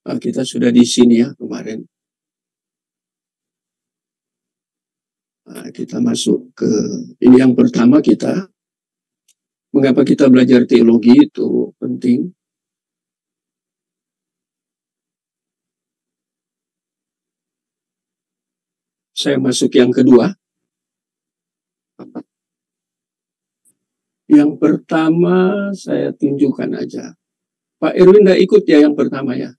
Kita sudah di sini ya kemarin. Kita masuk ke ini yang pertama kita. Mengapa kita belajar teologi itu penting? Saya masuk yang kedua. Yang pertama saya tunjukkan aja. Pak Erwin tidak ikut ya yang pertama ya.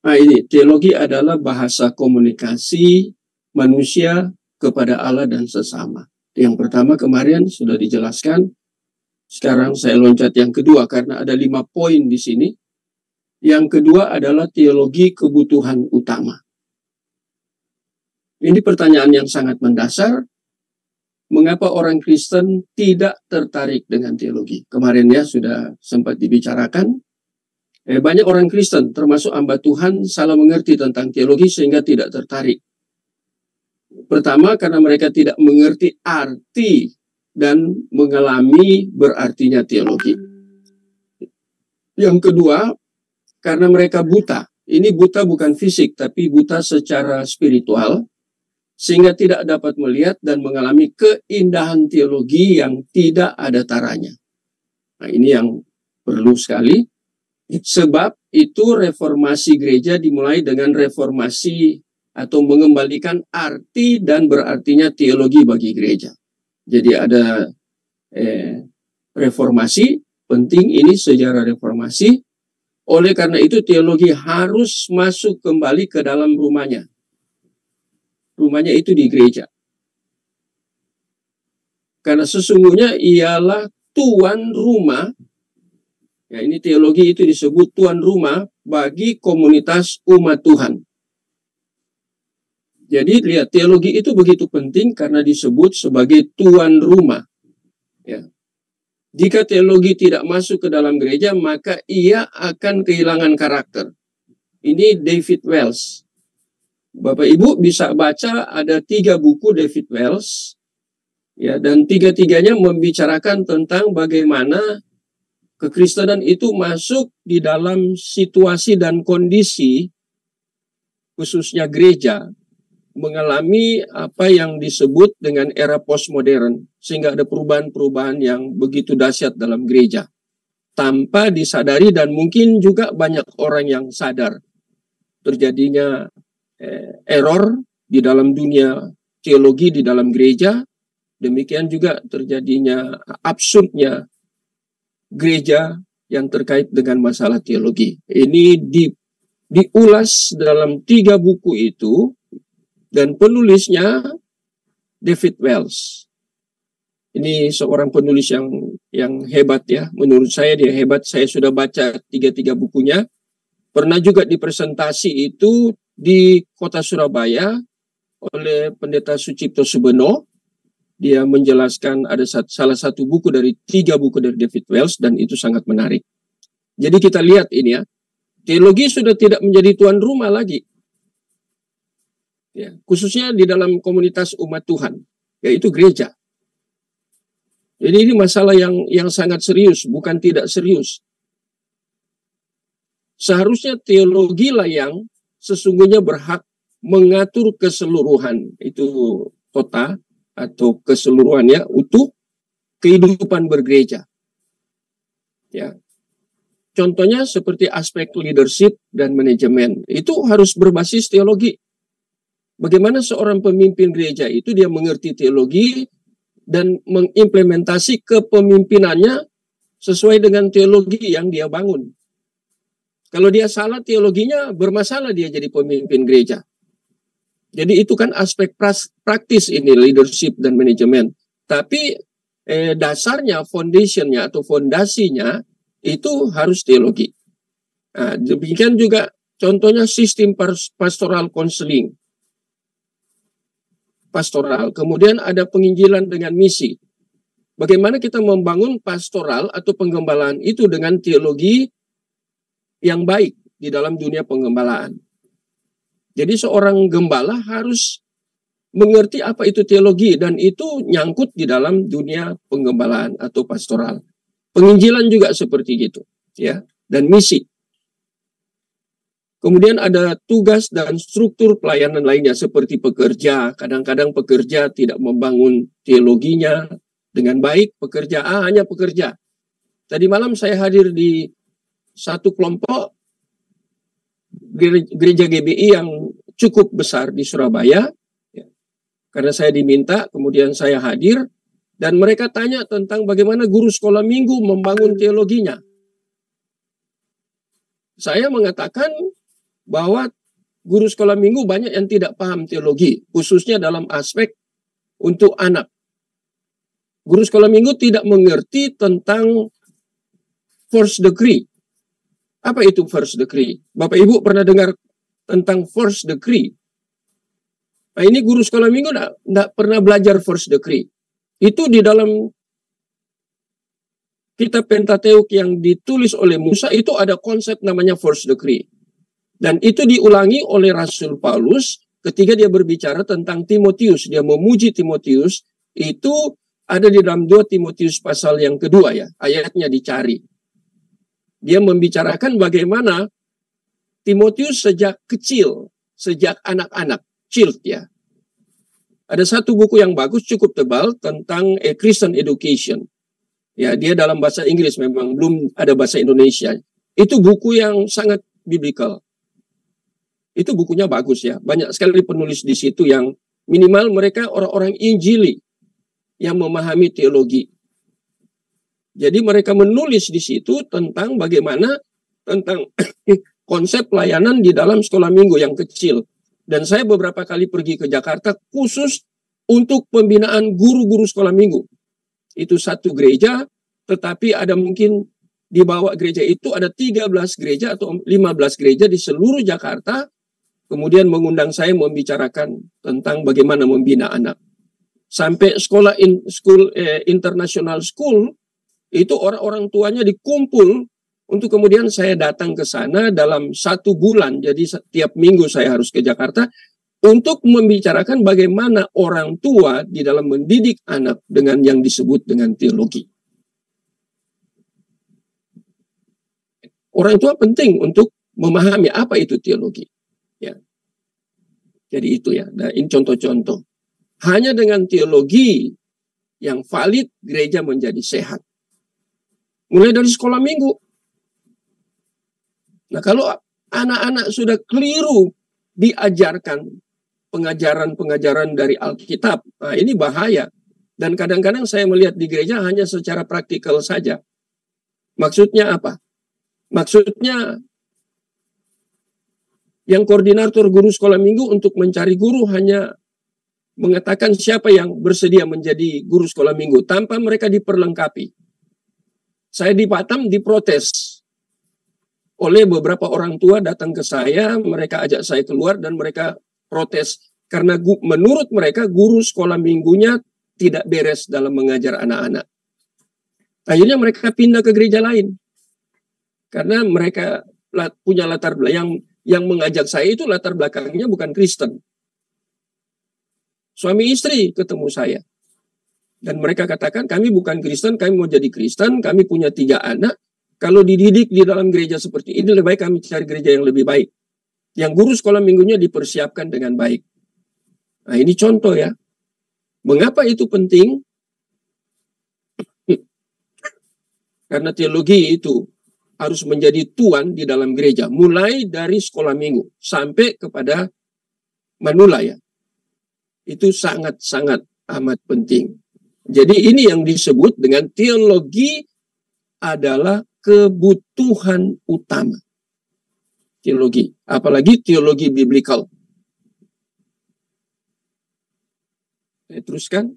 Nah ini, teologi adalah bahasa komunikasi manusia kepada Allah dan sesama. Yang pertama kemarin sudah dijelaskan. Sekarang saya loncat yang kedua karena ada 5 poin di sini. Yang kedua adalah teologi kebutuhan utama. Ini pertanyaan yang sangat mendasar. Mengapa orang Kristen tidak tertarik dengan teologi? Kemarin ya sudah sempat dibicarakan. Banyak orang Kristen, termasuk hamba Tuhan, salah mengerti tentang teologi sehingga tidak tertarik. Pertama, karena mereka tidak mengerti arti dan mengalami berartinya teologi. Yang kedua, karena mereka buta. Ini buta bukan fisik, tapi buta secara spiritual, sehingga tidak dapat melihat dan mengalami keindahan teologi yang tidak ada taranya. Nah, ini yang perlu sekali. Sebab itu reformasi gereja dimulai dengan reformasi atau mengembalikan arti dan berartinya teologi bagi gereja. Jadi ada reformasi, penting ini sejarah reformasi. Oleh karena itu teologi harus masuk kembali ke dalam rumahnya. Rumahnya itu di gereja. Karena sesungguhnya ialah tuan rumah. Ya, ini teologi itu disebut tuan rumah bagi komunitas umat Tuhan. Jadi lihat, teologi itu begitu penting karena disebut sebagai tuan rumah. Ya. Jika teologi tidak masuk ke dalam gereja, maka ia akan kehilangan karakter. Ini David Wells. Bapak Ibu bisa baca ada 3 buku David Wells. Ya, dan 3-tiganya membicarakan tentang bagaimana kekristenan itu masuk di dalam situasi dan kondisi, khususnya gereja, mengalami apa yang disebut dengan era postmodern, sehingga ada perubahan-perubahan yang begitu dahsyat dalam gereja, tanpa disadari dan mungkin juga banyak orang yang sadar terjadinya error di dalam dunia teologi di dalam gereja, demikian juga terjadinya absurdnya gereja yang terkait dengan masalah teologi. Ini diulas dalam 3 buku itu, dan penulisnya David Wells. Ini seorang penulis yang hebat ya. Menurut saya dia hebat. Saya sudah baca 3 bukunya. Pernah juga dipresentasi itu di kota Surabaya oleh Pendeta Sucipto Subeno. Dia menjelaskan ada salah satu buku dari 3 buku dari David Wells, dan itu sangat menarik. Jadi kita lihat ini ya, teologi sudah tidak menjadi tuan rumah lagi. Ya, khususnya di dalam komunitas umat Tuhan, yaitu gereja. Jadi ini masalah yang sangat serius, bukan tidak serius. Seharusnya teologi lah yang sesungguhnya berhak mengatur keseluruhan, itu total, atau keseluruhannya utuh kehidupan bergereja. Ya. Contohnya seperti aspek leadership dan manajemen. Itu harus berbasis teologi. Bagaimana seorang pemimpin gereja itu dia mengerti teologi dan mengimplementasi kepemimpinannya sesuai dengan teologi yang dia bangun. Kalau dia salah teologinya, bermasalah dia jadi pemimpin gereja. Jadi itu kan aspek praktis ini, leadership dan manajemen. Tapi dasarnya, foundationnya atau fondasinya itu harus teologi. Nah, demikian juga contohnya sistem pastoral counseling. Pastoral, kemudian ada penginjilan dengan misi. Bagaimana kita membangun pastoral atau penggembalaan itu dengan teologi yang baik di dalam dunia penggembalaan. Jadi seorang gembala harus mengerti apa itu teologi, dan itu nyangkut di dalam dunia penggembalaan atau pastoral. Penginjilan juga seperti gitu, ya, dan misi. Kemudian ada tugas dan struktur pelayanan lainnya seperti pekerja. Kadang-kadang pekerja tidak membangun teologinya dengan baik. Pekerja hanya pekerja. Tadi malam saya hadir di satu kelompok gereja GBI yang cukup besar di Surabaya. Karena saya diminta, kemudian saya hadir. Dan mereka tanya tentang bagaimana guru sekolah minggu membangun teologinya. Saya mengatakan bahwa guru sekolah minggu banyak yang tidak paham teologi, khususnya dalam aspek untuk anak. Guru sekolah minggu tidak mengerti tentang first degree. Apa itu first degree? Bapak Ibu pernah dengar tentang first degree? Nah, ini guru sekolah minggu tidak pernah belajar first degree. Itu di dalam kitab Pentateuk yang ditulis oleh Musa itu ada konsep namanya first degree. Dan itu diulangi oleh Rasul Paulus ketika dia berbicara tentang Timotius. Dia memuji Timotius, itu ada di dalam 2 Timotius pasal yang kedua ya, ayatnya dicari. Dia membicarakan bagaimana Timotius sejak kecil, sejak anak-anak, child ya. Ada satu buku yang bagus, cukup tebal, tentang Christian education. Ya, dia dalam bahasa Inggris, memang belum ada bahasa Indonesia. Itu buku yang sangat biblical. Itu bukunya bagus ya. Banyak sekali penulis di situ yang minimal mereka orang-orang Injili yang memahami teologi. Jadi mereka menulis di situ tentang bagaimana tentang konsep pelayanan di dalam sekolah minggu yang kecil. Dan saya beberapa kali pergi ke Jakarta khusus untuk pembinaan guru-guru sekolah minggu. Itu satu gereja, tetapi ada mungkin di bawah gereja itu ada 13 gereja atau 15 gereja di seluruh Jakarta. Kemudian mengundang saya membicarakan tentang bagaimana membina anak. Sampai sekolah international school, itu orang-orang tuanya dikumpul untuk kemudian saya datang ke sana dalam 1 bulan. Jadi setiap minggu saya harus ke Jakarta untuk membicarakan bagaimana orang tua di dalam mendidik anak dengan yang disebut dengan teologi. Orang tua penting untuk memahami apa itu teologi. Ya. Jadi itu ya. Nah, ini contoh-contoh. Hanya dengan teologi yang valid, gereja menjadi sehat. Mulai dari sekolah minggu. Nah, kalau anak-anak sudah keliru diajarkan pengajaran-pengajaran dari Alkitab, nah ini bahaya. Dan kadang-kadang saya melihat di gereja hanya secara praktikal saja. Maksudnya apa? Maksudnya yang koordinator guru sekolah minggu untuk mencari guru hanya mengatakan siapa yang bersedia menjadi guru sekolah minggu tanpa mereka diperlengkapi. Saya di Batam diprotes oleh beberapa orang tua datang ke saya, mereka ajak saya keluar dan mereka protes karena menurut mereka guru sekolah minggunya tidak beres dalam mengajar anak-anak. Akhirnya mereka pindah ke gereja lain karena mereka punya latar belakang yang mengajak saya itu latar belakangnya bukan Kristen. Suami istri ketemu saya. Dan mereka katakan, kami bukan Kristen, kami mau jadi Kristen, kami punya 3 anak. Kalau dididik di dalam gereja seperti ini, lebih baik kami cari gereja yang lebih baik. Yang guru sekolah minggunya dipersiapkan dengan baik. Nah, ini contoh ya. Mengapa itu penting? Karena teologi itu harus menjadi tuan di dalam gereja. Mulai dari sekolah minggu sampai kepada manula ya. Itu sangat-sangat amat penting. Jadi ini yang disebut dengan teologi adalah kebutuhan utama. Teologi. Apalagi teologi biblikal. Saya teruskan.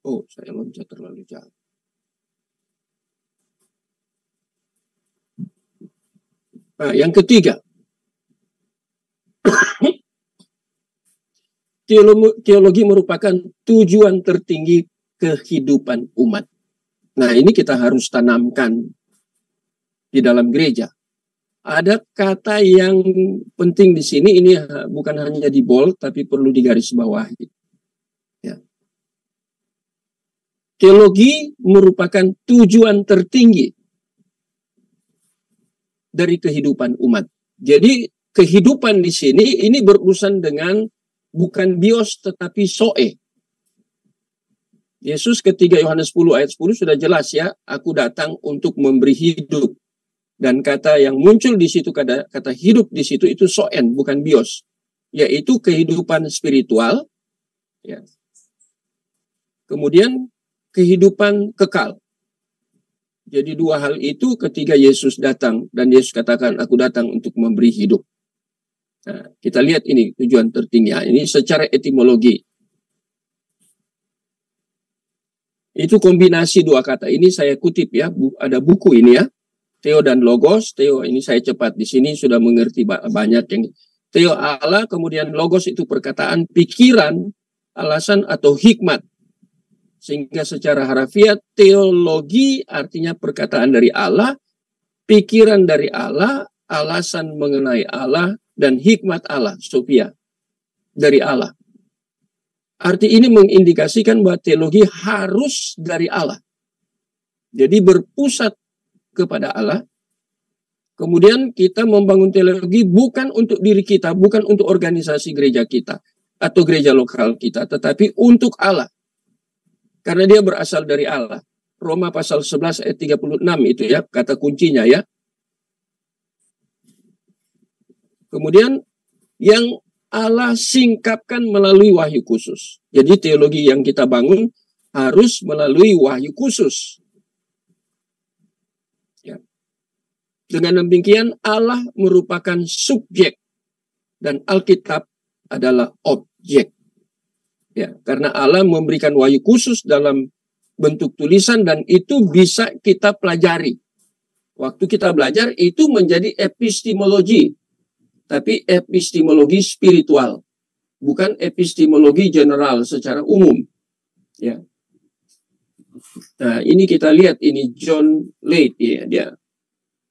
Oh, saya loncat terlalu jauh. Nah, yang ketiga. Teologi merupakan tujuan tertinggi kehidupan umat. Nah, ini kita harus tanamkan di dalam gereja. Ada kata yang penting di sini, ini bukan hanya di bold, tapi perlu digarisbawahi. Ya. teologi merupakan tujuan tertinggi dari kehidupan umat. Jadi kehidupan di sini ini berurusan dengan bukan bios tetapi zoe. Yesus ketika Yohanes 10 ayat 10 sudah jelas ya, aku datang untuk memberi hidup. Dan kata yang muncul di situ, kata hidup di situ itu soen, bukan bios. Yaitu kehidupan spiritual, ya. Kemudian kehidupan kekal. Jadi dua hal itu ketika Yesus datang, dan Yesus katakan, aku datang untuk memberi hidup. Nah, kita lihat ini tujuan tertinggi. Ini secara etimologi. Itu kombinasi dua kata. Ini saya kutip ya, ada buku ini ya. Theo dan Logos. Theo ini saya cepat di sini sudah mengerti banyak yang. Theo Allah, kemudian Logos itu perkataan, pikiran, alasan atau hikmat. Sehingga secara harafiah teologi artinya perkataan dari Allah, pikiran dari Allah, alasan mengenai Allah, dan hikmat Allah, Sophia, dari Allah. Arti ini mengindikasikan bahwa teologi harus dari Allah. Jadi berpusat kepada Allah. Kemudian kita membangun teologi bukan untuk diri kita, bukan untuk organisasi gereja kita atau gereja lokal kita, tetapi untuk Allah. Karena dia berasal dari Allah. Roma pasal 11 ayat 36 itu ya, kata kuncinya ya. Kemudian yang Allah singkapkan melalui wahyu khusus. Jadi teologi yang kita bangun harus melalui wahyu khusus. Ya. Dengan demikian Allah merupakan subjek dan Alkitab adalah objek. Ya, karena Allah memberikan wahyu khusus dalam bentuk tulisan dan itu bisa kita pelajari. Waktu kita belajar itu menjadi epistemologi, tapi epistemologi spiritual, bukan epistemologi general secara umum. Ya. Nah, ini kita lihat ini John Lake ya, dia.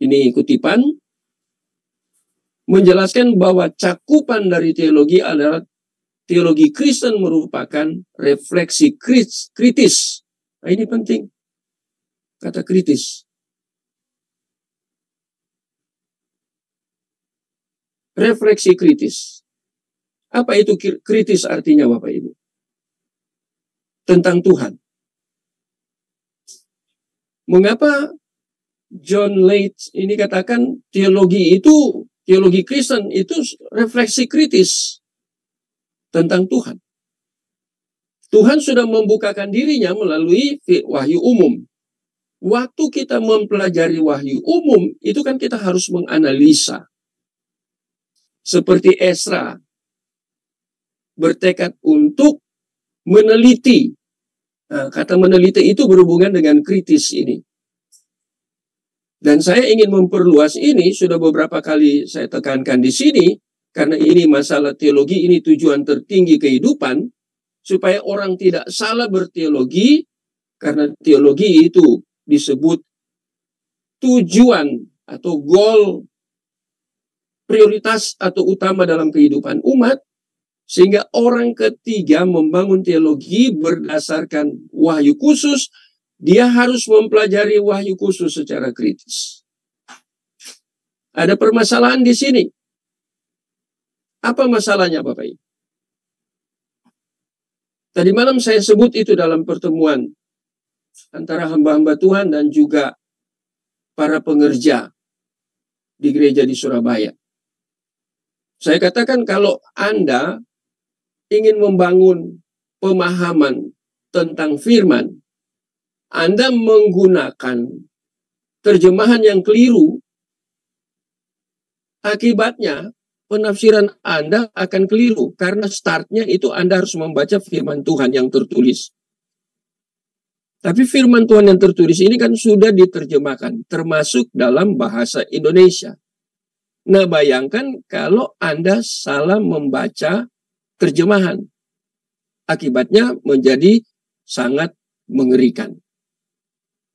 Ini kutipan menjelaskan bahwa cakupan dari teologi adalah teologi Kristen merupakan refleksi kritis. Nah, ini penting. Kata kritis. Refleksi kritis. Apa itu kritis artinya Bapak Ibu? Tentang Tuhan. Mengapa John Lake ini katakan teologi Kristen itu refleksi kritis tentang Tuhan. Tuhan sudah membukakan dirinya melalui wahyu umum. Waktu kita mempelajari wahyu umum, itu kan kita harus menganalisa. Seperti Ezra bertekad untuk meneliti. Nah, kata meneliti itu berhubungan dengan kritis ini. Dan saya ingin memperluas ini, sudah beberapa kali saya tekankan di sini, karena ini masalah teologi, ini tujuan tertinggi kehidupan, supaya orang tidak salah berteologi, karena teologi itu disebut tujuan atau goal, prioritas atau utama dalam kehidupan umat, sehingga orang ketiga membangun teologi berdasarkan wahyu khusus, dia harus mempelajari wahyu khusus secara kritis. Ada permasalahan di sini. Apa masalahnya Bapak Ibu? Tadi malam saya sebut itu dalam pertemuan antara hamba-hamba Tuhan dan juga para pengerja di gereja di Surabaya. Saya katakan kalau Anda ingin membangun pemahaman tentang firman, Anda menggunakan terjemahan yang keliru, akibatnya penafsiran Anda akan keliru. Karena startnya itu Anda harus membaca firman Tuhan yang tertulis. Tapi firman Tuhan yang tertulis ini kan sudah diterjemahkan, termasuk dalam bahasa Indonesia. Nah, bayangkan kalau Anda salah membaca terjemahan. Akibatnya menjadi sangat mengerikan.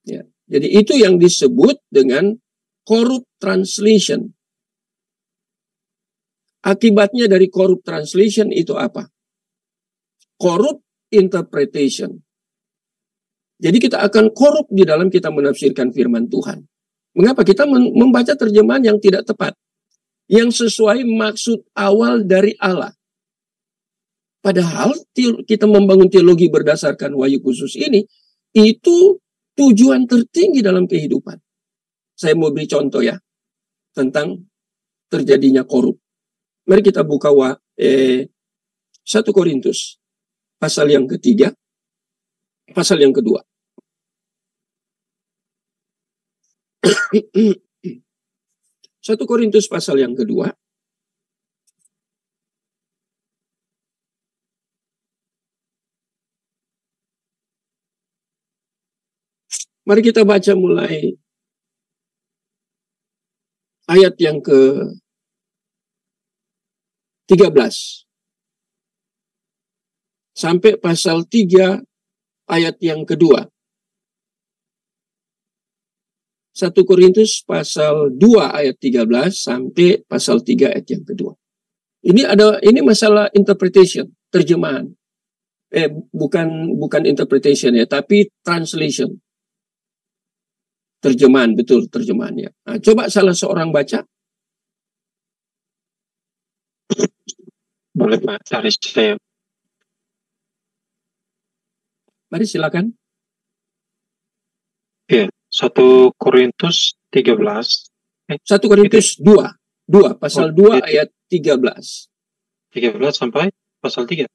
Ya. Jadi itu yang disebut dengan corrupt translation. Akibatnya dari corrupt translation itu apa? Corrupt interpretation. Jadi kita akan korup di dalam kita menafsirkan firman Tuhan. Mengapa? Kita membaca terjemahan yang tidak tepat, yang sesuai maksud awal dari Allah. Padahal kita membangun teologi berdasarkan wahyu khusus ini, itu tujuan tertinggi dalam kehidupan. Saya mau beri contoh ya, tentang terjadinya korup. Mari kita buka 1 Korintus, pasal yang ketiga, pasal yang kedua. 1 Korintus pasal yang kedua. Mari kita baca mulai ayat yang ke-13 sampai pasal 3 ayat yang kedua. 1 Korintus pasal 2 ayat 13 sampai pasal 3 ayat yang kedua. Ini masalah interpretation, terjemahan. Bukan interpretation ya, tapi translation. Terjemahan, betul terjemahannya. Nah, coba salah seorang baca. Boleh Pak, dari saya. Mari silakan. Ya, 1 Korintus 13. 1 Korintus 2, pasal 2 ayat 13. 13 sampai pasal 3.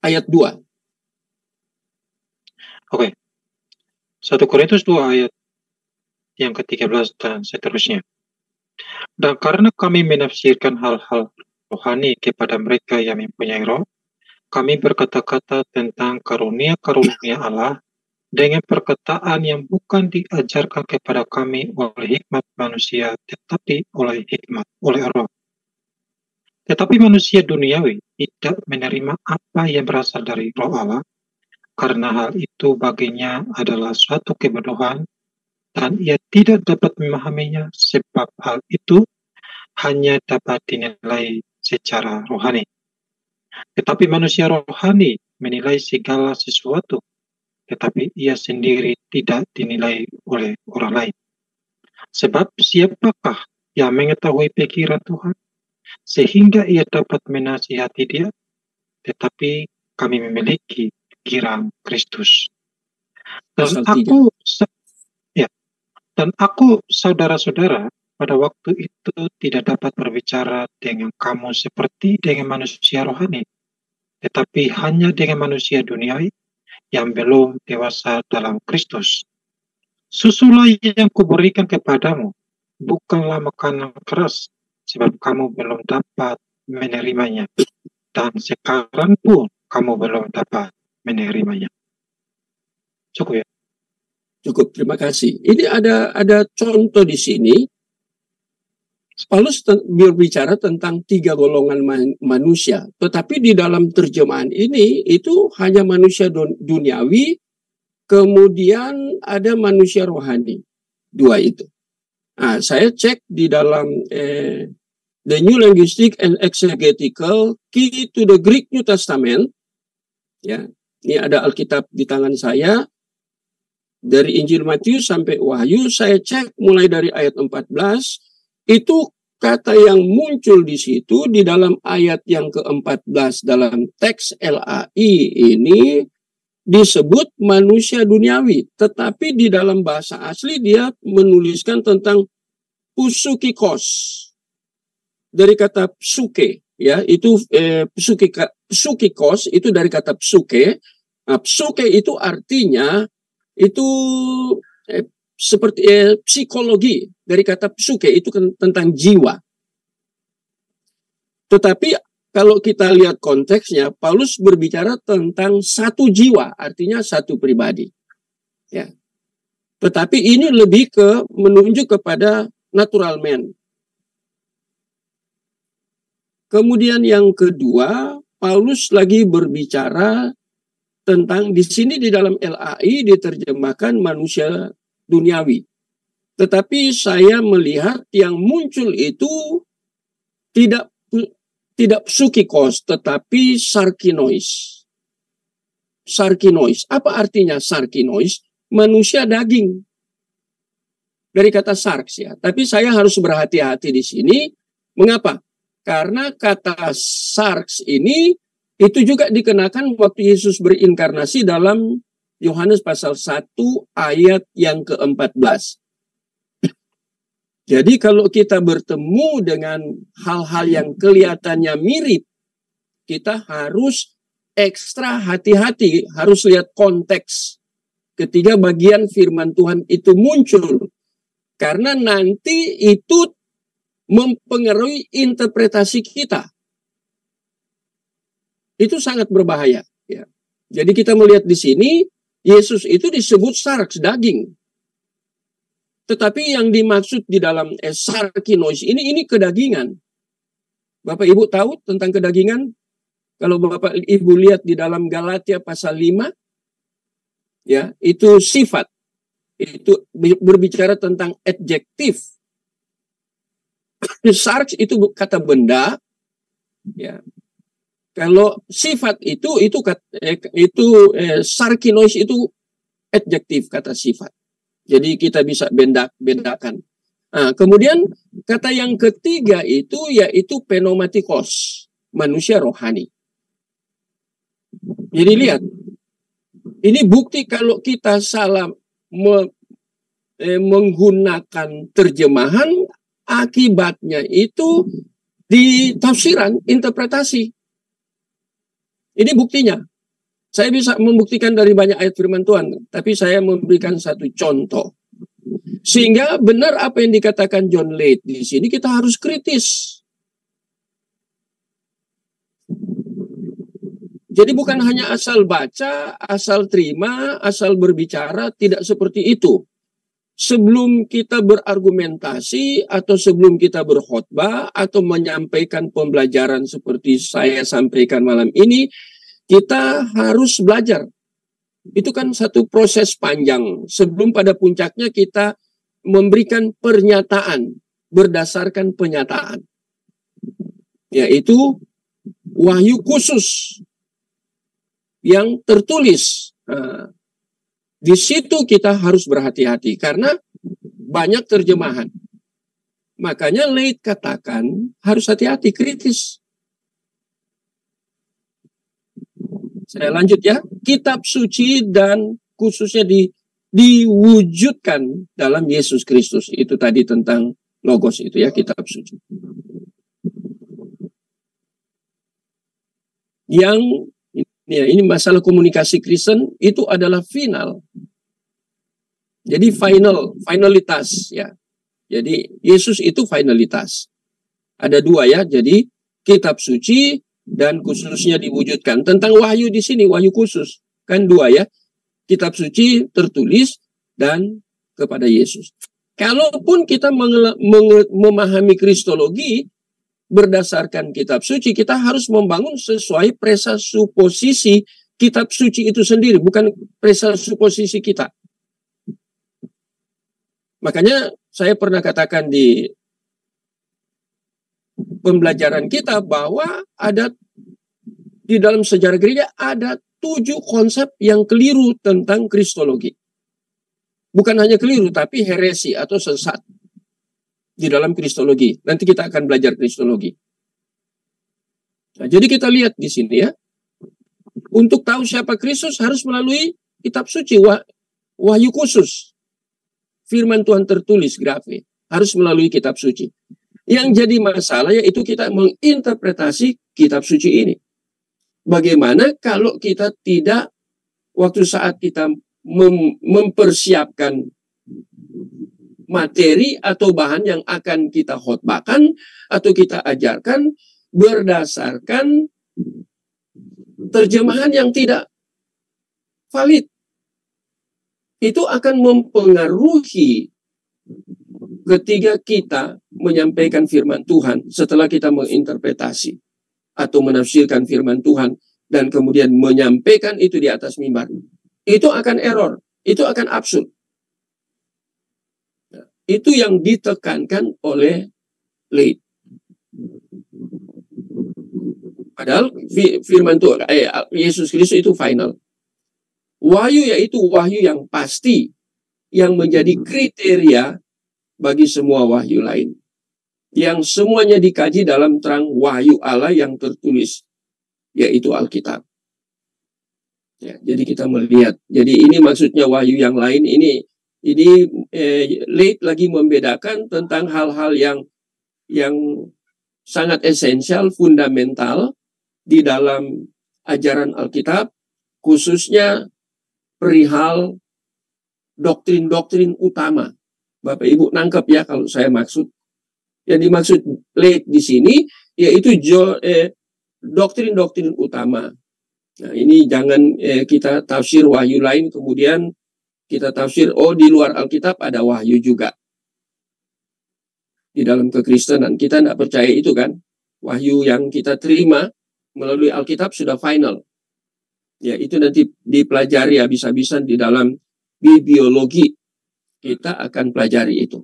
Ayat 2. Oke. 1 Korintus 2 ayat yang ke-13 dan seterusnya. Dan karena kami menafsirkan hal-hal rohani kepada mereka yang mempunyai roh, kami berkata-kata tentang karunia-karunia Allah dengan perkataan yang bukan diajarkan kepada kami oleh hikmat manusia, tetapi oleh roh. Tetapi manusia duniawi tidak menerima apa yang berasal dari roh Allah, karena hal itu baginya adalah suatu kebodohan, dan ia tidak dapat memahaminya, sebab hal itu hanya dapat dinilai secara rohani. Tetapi manusia rohani menilai segala sesuatu, tetapi ia sendiri tidak dinilai oleh orang lain. Sebab siapakah yang mengetahui pikiran Tuhan, sehingga ia dapat menasihati dia? Tetapi kami memiliki pikiran Kristus. Dan aku, saudara-saudara, pada waktu itu tidak dapat berbicara dengan kamu seperti dengan manusia rohani, tetapi hanya dengan manusia duniawi yang belum dewasa dalam Kristus. Susulah yang kuberikan kepadamu, bukanlah makanan keras, sebab kamu belum dapat menerimanya, dan sekarang pun kamu belum dapat menerimanya. Cukup ya? Cukup, terima kasih. Ini ada contoh di sini. Paulus berbicara tentang 3 golongan manusia, tetapi di dalam terjemahan ini itu hanya manusia duniawi, kemudian ada manusia rohani, 2 itu. Nah, saya cek di dalam The New Linguistic and Exegetical Key to the Greek New Testament. Ya, ini ada Alkitab di tangan saya. Dari Injil Matius sampai Wahyu, saya cek mulai dari ayat 14, itu kata yang muncul di situ di dalam ayat yang ke-14 dalam teks LAI ini disebut manusia duniawi, tetapi di dalam bahasa asli dia menuliskan tentang psukikos dari kata psuke, ya, itu psukikos itu dari kata psuke. Nah, psuke itu artinya itu seperti psikologi, dari kata psuke itu tentang jiwa. Tetapi kalau kita lihat konteksnya, Paulus berbicara tentang satu jiwa, artinya satu pribadi. Ya. Tetapi ini lebih menunjuk kepada natural man. Kemudian yang kedua, Paulus lagi berbicara tentang, di sini di dalam LAI diterjemahkan manusia duniawi. Tetapi saya melihat yang muncul itu tidak psukikos, tetapi sarkinois. sarkinois. Apa artinya sarkinois? Manusia daging. Dari kata sarks ya. Tapi saya harus berhati-hati di sini. Mengapa? Karena kata sarks ini itu juga dikenakan waktu Yesus berinkarnasi dalam Yohanes pasal 1 ayat yang ke-14. Jadi kalau kita bertemu dengan hal-hal yang kelihatannya mirip, kita harus ekstra hati-hati, harus lihat konteks ketika bagian firman Tuhan itu muncul. Karena nanti itu mempengaruhi interpretasi kita. Itu sangat berbahaya. Ya. Jadi kita melihat di sini, Yesus itu disebut sarks, daging. Tetapi yang dimaksud di dalam sarkinois ini kedagingan. Bapak Ibu tahu tentang kedagingan? Kalau Bapak Ibu lihat di dalam Galatia pasal 5, ya, itu sifat. Itu berbicara tentang adjektif. Sarks itu kata benda, ya. Kalau sifat itu sarkinois itu adjektif, kata sifat. Jadi kita bisa bedakan. Nah, kemudian kata yang ketiga itu yaitu pneumatikos, manusia rohani. Jadi lihat, ini bukti kalau kita salah menggunakan terjemahan, akibatnya itu di tafsiran, interpretasi. Ini buktinya. Saya bisa membuktikan dari banyak ayat firman Tuhan, tapi saya memberikan satu contoh. Sehingga benar apa yang dikatakan John Lake di sini, kita harus kritis. Jadi bukan hanya asal baca, asal terima, asal berbicara, tidak seperti itu. Sebelum kita berargumentasi atau sebelum kita berkhotbah atau menyampaikan pembelajaran seperti saya sampaikan malam ini, kita harus belajar. Itu kan satu proses panjang. Sebelum pada puncaknya kita memberikan pernyataan berdasarkan penyataan. Yaitu wahyu khusus yang tertulis. Di situ kita harus berhati-hati karena banyak terjemahan. Makanya Leit katakan harus hati-hati, kritis. Saya lanjut ya. Kitab suci dan khususnya diwujudkan dalam Yesus Kristus. Itu tadi tentang logos itu ya, kitab suci. Yang ya, ini masalah komunikasi Kristen itu adalah final. Jadi finalitas ya. Jadi Yesus itu finalitas. Ada dua ya. Jadi kitab suci dan khususnya diwujudkan. Tentang wahyu di sini, wahyu khusus. Kan dua ya. Kitab suci tertulis dan kepada Yesus. Kalaupun kita memahami kristologi berdasarkan kitab suci, kita harus membangun sesuai presasuposisi kitab suci itu sendiri, bukan presasuposisi kita. Makanya saya pernah katakan di pembelajaran kita bahwa ada di dalam sejarah gereja ada 7 konsep yang keliru tentang kristologi. Bukan hanya keliru, tapi heresi atau sesat di dalam kristologi. Nanti kita akan belajar kristologi. Nah, jadi kita lihat di sini ya. Untuk tahu siapa Kristus harus melalui kitab suci, wahyu khusus. Firman Tuhan tertulis grafik harus melalui kitab suci. Yang jadi masalah yaitu kita menginterpretasi kitab suci ini. Bagaimana kalau kita tidak, waktu saat kita mempersiapkan materi atau bahan yang akan kita khotbahkan atau kita ajarkan berdasarkan terjemahan yang tidak valid. Itu akan mempengaruhi ketika kita menyampaikan firman Tuhan setelah kita menginterpretasi atau menafsirkan firman Tuhan dan kemudian menyampaikan itu di atas mimbar. Itu akan error, itu akan absurd. Itu yang ditekankan oleh Leit. Padahal firman Tuhan, Yesus Kristus itu final. Wahyu yaitu wahyu yang pasti, yang menjadi kriteria bagi semua wahyu lain. Yang semuanya dikaji dalam terang wahyu Allah yang tertulis, yaitu Alkitab. Ya, jadi kita melihat. Jadi ini maksudnya wahyu yang lain. Ini Leith lagi membedakan tentang hal-hal yang sangat esensial, fundamental di dalam ajaran Alkitab, khususnya perihal doktrin-doktrin utama. Bapak Ibu nangkep ya kalau saya maksud. Yang dimaksud Leith di sini yaitu doktrin-doktrin utama. Nah, ini jangan kita tafsir wahyu lain kemudian kita tafsir di luar Alkitab ada wahyu juga. Di dalam kekristenan kita tidak percaya itu kan. Wahyu yang kita terima melalui Alkitab sudah final. Ya, itu nanti dipelajari habis-habisan di dalam bibliologi. Kita akan pelajari itu.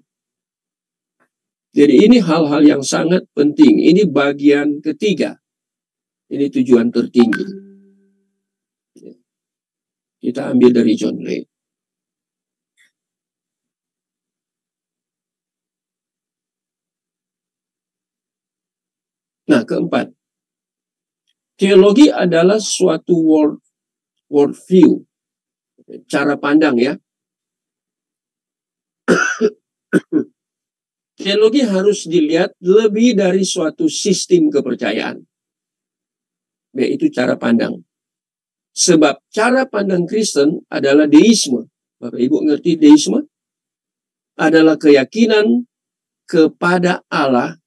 Jadi ini hal-hal yang sangat penting. Ini bagian ketiga. Ini tujuan tertinggi. Kita ambil dari John Leith. Nah, keempat. Teologi adalah suatu world view. Cara pandang ya. Teologi harus dilihat lebih dari suatu sistem kepercayaan. Yaitu cara pandang. Sebab cara pandang Kristen adalah deisme. Bapak Ibu ngerti deisme? Adalah keyakinan kepada Allah.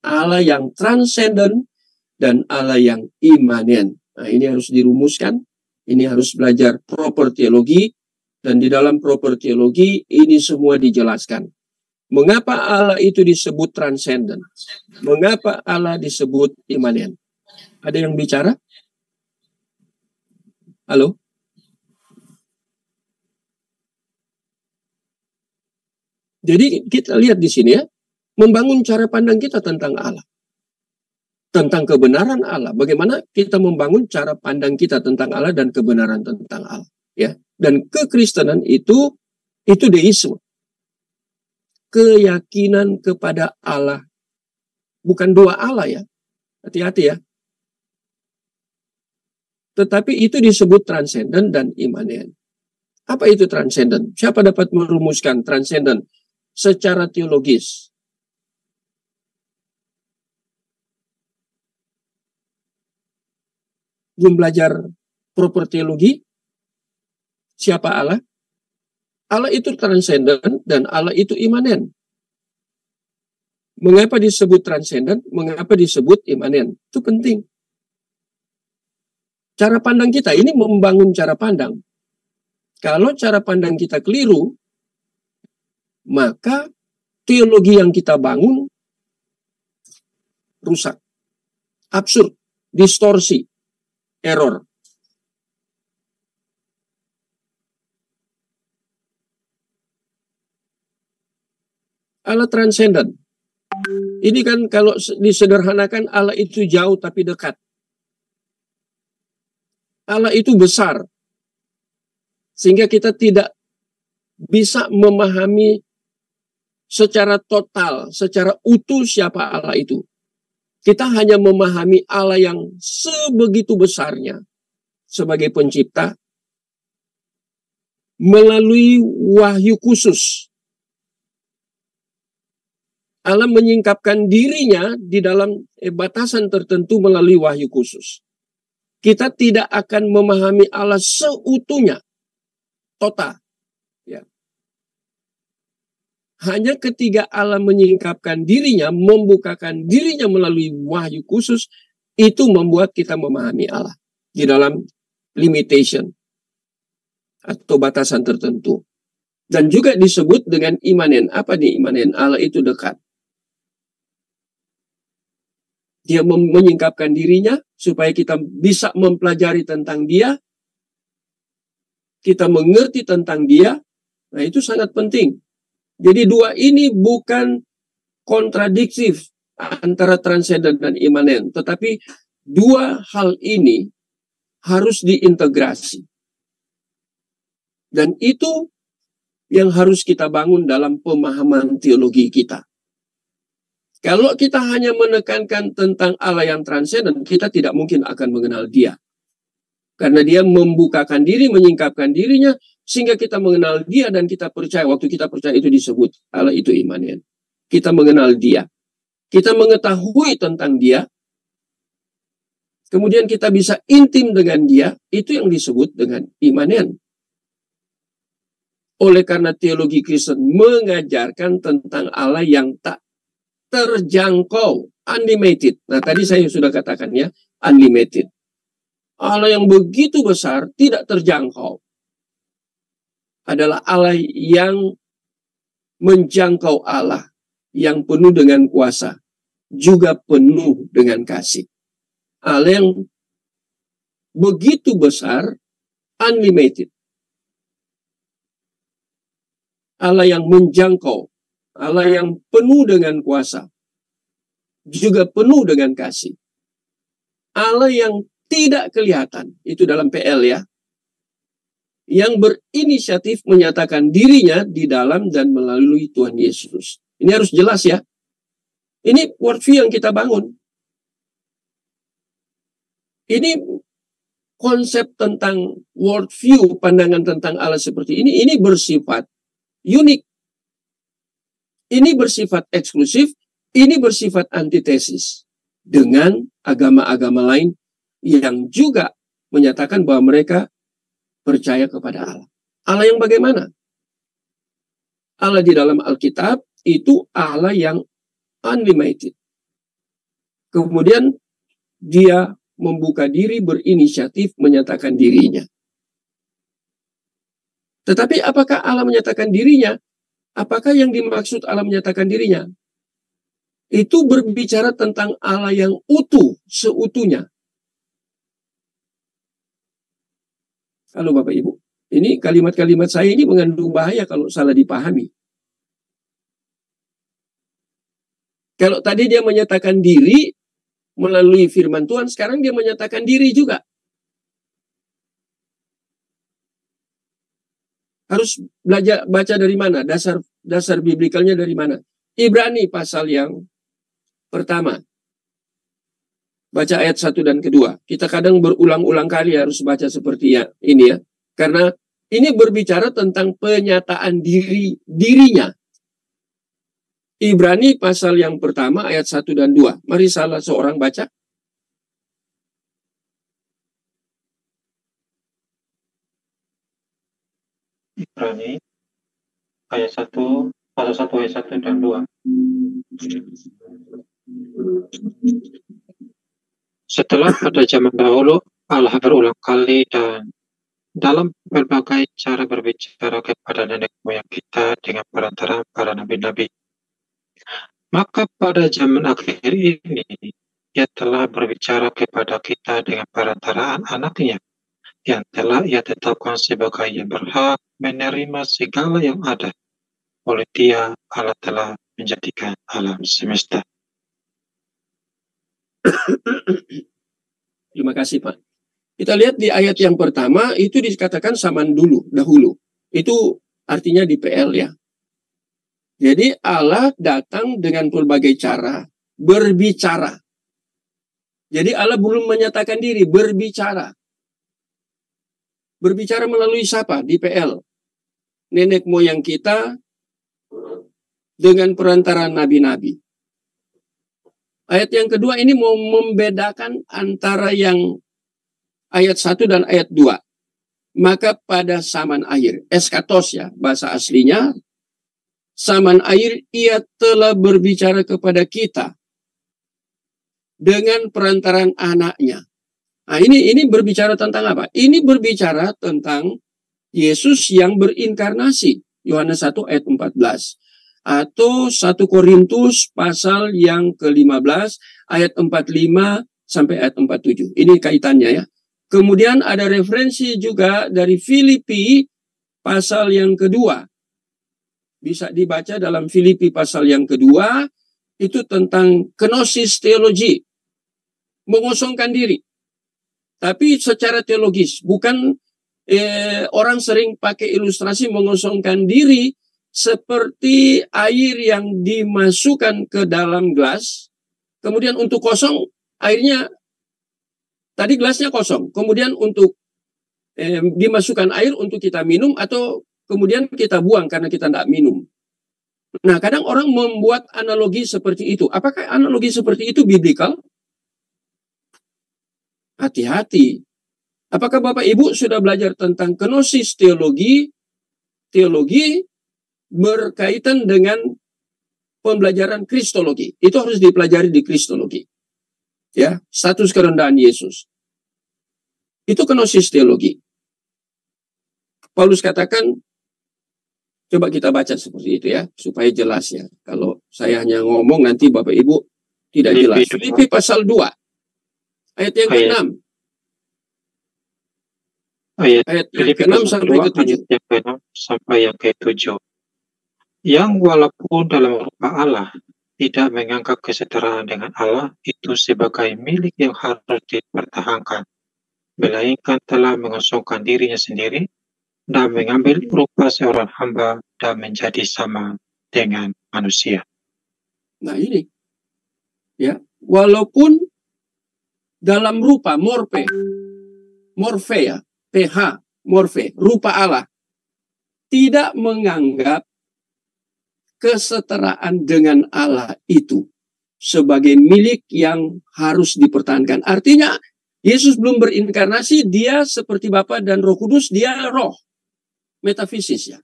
Allah yang transenden dan Allah yang imanen. Nah, ini harus dirumuskan. Ini harus belajar proper teologi. Dan di dalam proper teologi ini semua dijelaskan. Mengapa Allah itu disebut transenden? Mengapa Allah disebut imanen? Ada yang bicara? Halo? Jadi kita lihat di sini ya, membangun cara pandang kita tentang Allah. Tentang kebenaran Allah. Bagaimana kita membangun cara pandang kita tentang Allah dan kebenaran tentang Allah. Ya. Dan kekristenan itu deisme. Keyakinan kepada Allah. Bukan dua Allah ya. Hati-hati ya. Tetapi itu disebut transenden dan imanen. Apa itu transenden? Siapa dapat merumuskan transenden secara teologis? Belum belajar proper teologi? Siapa Allah? Allah itu transenden dan Allah itu imanen. Mengapa disebut transenden? Mengapa disebut imanen? Itu penting. Cara pandang kita ini membangun cara pandang. Kalau cara pandang kita keliru, maka teologi yang kita bangun rusak, absurd, distorsi, error. Allah transenden. Ini kan kalau disederhanakan Allah itu jauh tapi dekat. Allah itu besar. Sehingga kita tidak bisa memahami secara total, secara utuh siapa Allah itu. Kita hanya memahami Allah yang sebegitu besarnya sebagai pencipta melalui wahyu khusus. Allah menyingkapkan dirinya di dalam batasan tertentu melalui wahyu khusus. Kita tidak akan memahami Allah seutuhnya, total. Ya. Hanya ketika Allah menyingkapkan dirinya, membukakan dirinya melalui wahyu khusus, itu membuat kita memahami Allah di dalam limitation atau batasan tertentu. Dan juga disebut dengan imanen. Apa nih imanen? Allah itu dekat. Dia menyingkapkan dirinya supaya kita bisa mempelajari tentang dia. Kita mengerti tentang dia. Nah, itu sangat penting. Jadi dua ini bukan kontradiktif antara transenden dan imanen. Tetapi dua hal ini harus diintegrasi. Dan itu yang harus kita bangun dalam pemahaman teologi kita. Kalau kita hanya menekankan tentang Allah yang transenden, kita tidak mungkin akan mengenal Dia. Karena Dia membukakan diri, menyingkapkan dirinya, sehingga kita mengenal Dia dan kita percaya. Waktu kita percaya itu disebut Allah itu imanen. Kita mengenal Dia. Kita mengetahui tentang Dia. Kemudian kita bisa intim dengan Dia. Itu yang disebut dengan imanen. Oleh karena teologi Kristen mengajarkan tentang Allah yang tak terjangkau, unlimited. Nah, tadi saya sudah katakan ya, unlimited. Allah yang begitu besar, tidak terjangkau. Adalah Allah yang menjangkau Allah, yang penuh dengan kuasa, juga penuh dengan kasih. Allah yang begitu besar, unlimited. Allah yang menjangkau, Allah yang penuh dengan kuasa, juga penuh dengan kasih. Allah yang tidak kelihatan, itu dalam PL ya, yang berinisiatif menyatakan dirinya di dalam dan melalui Tuhan Yesus. Ini harus jelas ya. Ini worldview yang kita bangun. Ini konsep tentang worldview, pandangan tentang Allah seperti ini bersifat unik. Ini bersifat eksklusif, ini bersifat antitesis dengan agama-agama lain yang juga menyatakan bahwa mereka percaya kepada Allah. Allah yang bagaimana? Allah di dalam Alkitab itu Allah yang unlimited. Kemudian Dia membuka diri, berinisiatif, menyatakan dirinya. Tetapi apakah Allah menyatakan dirinya? Apakah yang dimaksud Allah menyatakan dirinya? Itu berbicara tentang Allah yang utuh, seutuhnya. Halo Bapak Ibu, ini kalimat-kalimat saya ini mengandung bahaya kalau salah dipahami. Kalau tadi Dia menyatakan diri melalui firman Tuhan, sekarang Dia menyatakan diri juga. Harus belajar baca dari mana? Dasar biblikalnya dari mana? Ibrani pasal yang pertama. Baca ayat 1 dan kedua. Kita kadang berulang-ulang kali harus baca seperti ya, ini ya. Karena ini berbicara tentang penyataan dirinya. Ibrani pasal yang pertama ayat 1 dan 2. Mari salah seorang baca. Ibrani ayat 1, pasal 1 ayat 1 dan 2. Setelah pada zaman dahulu Allah berulang kali dan dalam berbagai cara berbicara kepada nenek moyang kita dengan perantaraan para nabi-nabi. Maka pada zaman akhir ini Ia telah berbicara kepada kita dengan perantaraan anaknya yang telah Ia tetapkan sebagai yang berhak menerima segala yang ada. Oleh Dia Allah telah menjadikan alam semesta. Terima kasih Pak. Kita lihat di ayat yang pertama itu dikatakan zaman dahulu. Itu artinya di PL ya. Jadi Allah datang dengan berbagai cara berbicara. Jadi Allah belum menyatakan diri, berbicara. Berbicara melalui siapa? Di PL. Nenek moyang kita dengan perantaraan nabi-nabi. Ayat yang kedua ini mau membedakan antara yang ayat 1 dan ayat 2. Maka pada zaman akhir, eskatos ya, bahasa aslinya, zaman akhir Ia telah berbicara kepada kita dengan perantaraan anaknya. Nah, ini berbicara tentang apa? Ini berbicara tentang Yesus yang berinkarnasi. Yohanes 1 ayat 14. Atau 1 Korintus pasal yang ke-15 ayat 45 sampai ayat 47. Ini kaitannya ya. Kemudian ada referensi juga dari Filipi pasal yang kedua. Bisa dibaca dalam Filipi pasal yang kedua. Itu tentang kenosis teologi. Mengosongkan diri. Tapi secara teologis. Bukan orang sering pakai ilustrasi mengosongkan diri seperti air yang dimasukkan ke dalam gelas, kemudian untuk kosong, airnya, tadi gelasnya kosong, kemudian untuk dimasukkan air untuk kita minum, atau kemudian kita buang karena kita tidak minum. Nah, kadang orang membuat analogi seperti itu. Apakah analogi seperti itu biblikal? Hati-hati. Apakah Bapak Ibu sudah belajar tentang kenosis teologi? Teologi berkaitan dengan pembelajaran kristologi. Itu harus dipelajari di kristologi. Ya, status kerendahan Yesus. Itu kenosis teologi. Paulus katakan, coba kita baca seperti itu ya, supaya jelas ya. Kalau saya hanya ngomong nanti Bapak Ibu tidak jelas. Filipi pasal 2, ayat yang ke-6. Ayat yang ke-6 sampai ke-7. Sampai yang ke-7. Yang walaupun dalam rupa Allah tidak menganggap kesetaraan dengan Allah itu sebagai milik yang harus dipertahankan, melainkan telah mengosongkan dirinya sendiri dan mengambil rupa seorang hamba dan menjadi sama dengan manusia. Nah ini, ya, walaupun dalam rupa morfe ya, PH, morfe, rupa Allah, tidak menganggap kesetaraan dengan Allah itu sebagai milik yang harus dipertahankan. Artinya, Yesus belum berinkarnasi, dia seperti Bapa dan Roh Kudus, dia roh. Metafisis ya.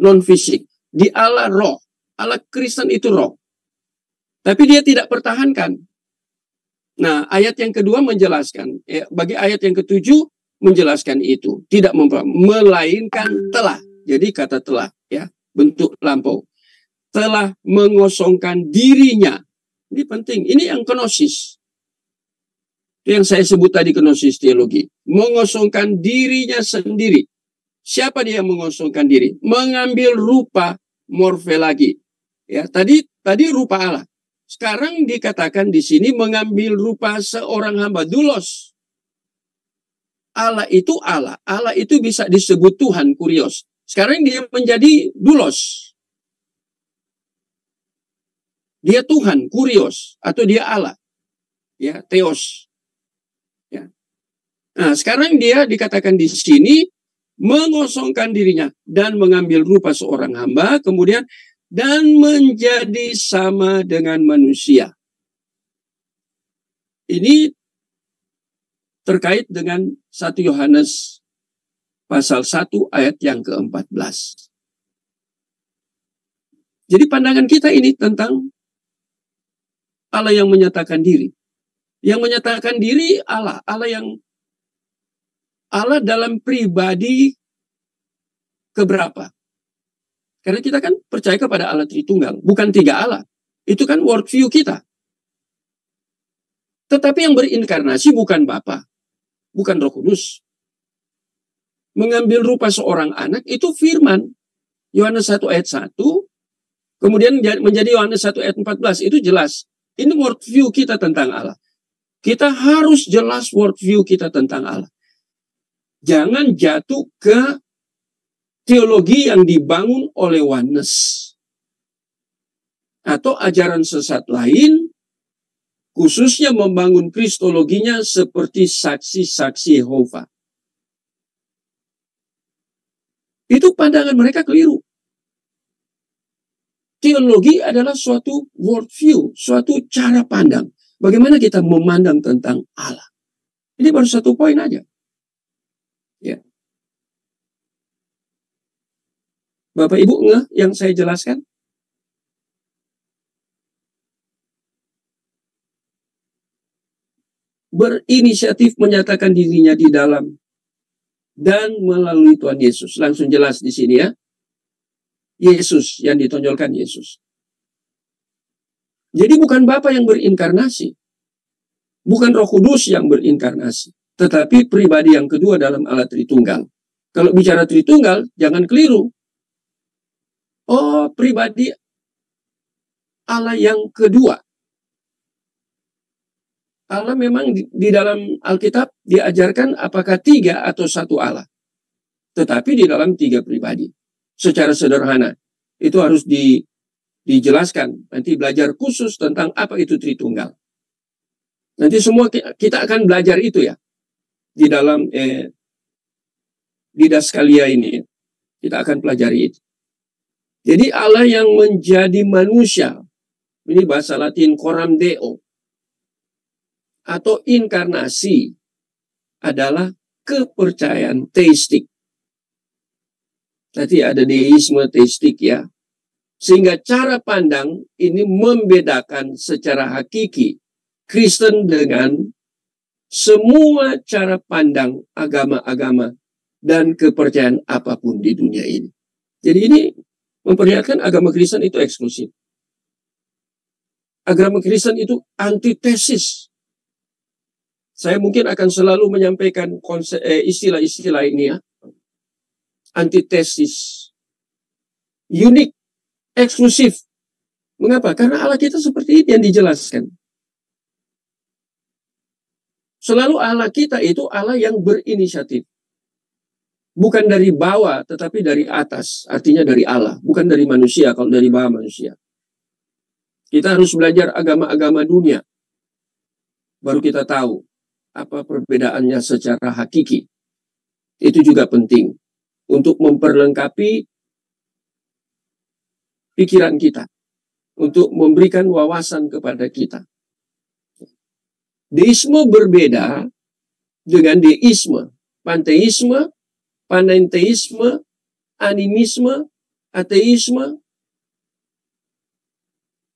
Non-fisik. Di Allah roh. Allah Kristen itu roh. Tapi dia tidak pertahankan. Nah, ayat yang kedua menjelaskan. Bagi ayat yang ketujuh, menjelaskan itu. Tidak melainkan telah. Jadi kata telah, ya, bentuk lampau. Telah mengosongkan dirinya. Ini penting. Ini yang kenosis. Itu yang saya sebut tadi kenosis teologi. Mengosongkan dirinya sendiri. Siapa dia yang mengosongkan diri? Mengambil rupa morfe lagi. Ya, tadi rupa Allah. Sekarang dikatakan di sini mengambil rupa seorang hamba, doulos. Allah itu Allah. Allah itu bisa disebut Tuhan, kurios. Sekarang dia menjadi doulos. Dia Tuhan, kurios, atau dia Allah. Ya, theos. Ya. Nah, sekarang dia dikatakan di sini mengosongkan dirinya dan mengambil rupa seorang hamba, kemudian dan menjadi sama dengan manusia. Ini terkait dengan 1 Yohanes pasal 1 ayat yang ke-14. Jadi pandangan kita ini tentang Allah yang menyatakan diri. Yang menyatakan diri Allah. Allah dalam pribadi keberapa? Karena kita kan percaya kepada Allah Tritunggal. Bukan 3 Allah. Itu kan worldview kita. Tetapi yang berinkarnasi bukan Bapa. Bukan Roh Kudus. Mengambil rupa seorang anak itu firman. Yohanes 1 ayat 1. Kemudian menjadi Yohanes 1 ayat 14. Itu jelas. Ini worldview kita tentang Allah. Kita harus jelas worldview kita tentang Allah. Jangan jatuh ke teologi yang dibangun oleh oneness. Atau ajaran sesat lain, khususnya membangun kristologinya seperti saksi-saksi Yehova. Itu pandangan mereka keliru. Teologi adalah suatu worldview, suatu cara pandang. Bagaimana kita memandang tentang Allah. Ini baru satu poin aja. Ya. Bapak Ibu ngeh yang saya jelaskan? Berinisiatif menyatakan dirinya di dalam dan melalui Tuhan Yesus. Langsung jelas di sini ya. Yesus yang ditonjolkan Yesus. Jadi bukan Bapa yang berinkarnasi. Bukan Roh Kudus yang berinkarnasi. Tetapi pribadi yang kedua dalam Allah Tritunggal. Kalau bicara Tritunggal, jangan keliru. Oh, pribadi Allah yang kedua. Allah memang di dalam Alkitab diajarkan apakah 3 atau 1 Allah. tetapi di dalam 3 pribadi. Secara sederhana. Itu harus dijelaskan. Nanti belajar khusus tentang apa itu Tritunggal. Nanti semua kita akan belajar itu ya. Di dalam Didaskalia ini. Kita akan pelajari itu. Jadi Allah yang menjadi manusia. Ini bahasa Latin coram deo. Atau inkarnasi. Adalah kepercayaan teistik. Tadi ada deisme teistik ya. Sehingga cara pandang ini membedakan secara hakiki Kristen dengan semua cara pandang agama-agama dan kepercayaan apapun di dunia ini. Jadi ini memperlihatkan agama Kristen itu eksklusif. Agama Kristen itu antitesis. Saya mungkin akan selalu menyampaikan istilah-istilah ini ya. Antitesis. Unik. Eksklusif. Mengapa? Karena Allah kita seperti ini yang dijelaskan. Selalu Allah kita itu Allah yang berinisiatif. Bukan dari bawah, tetapi dari atas. Artinya dari Allah. Bukan dari manusia, kalau dari bawah manusia. Kita harus belajar agama-agama dunia. Baru kita tahu apa perbedaannya secara hakiki. Itu juga penting. Untuk memperlengkapi pikiran kita. Untuk memberikan wawasan kepada kita. Deisme berbeda dengan deisme. Panteisme, panenteisme, animisme, ateisme.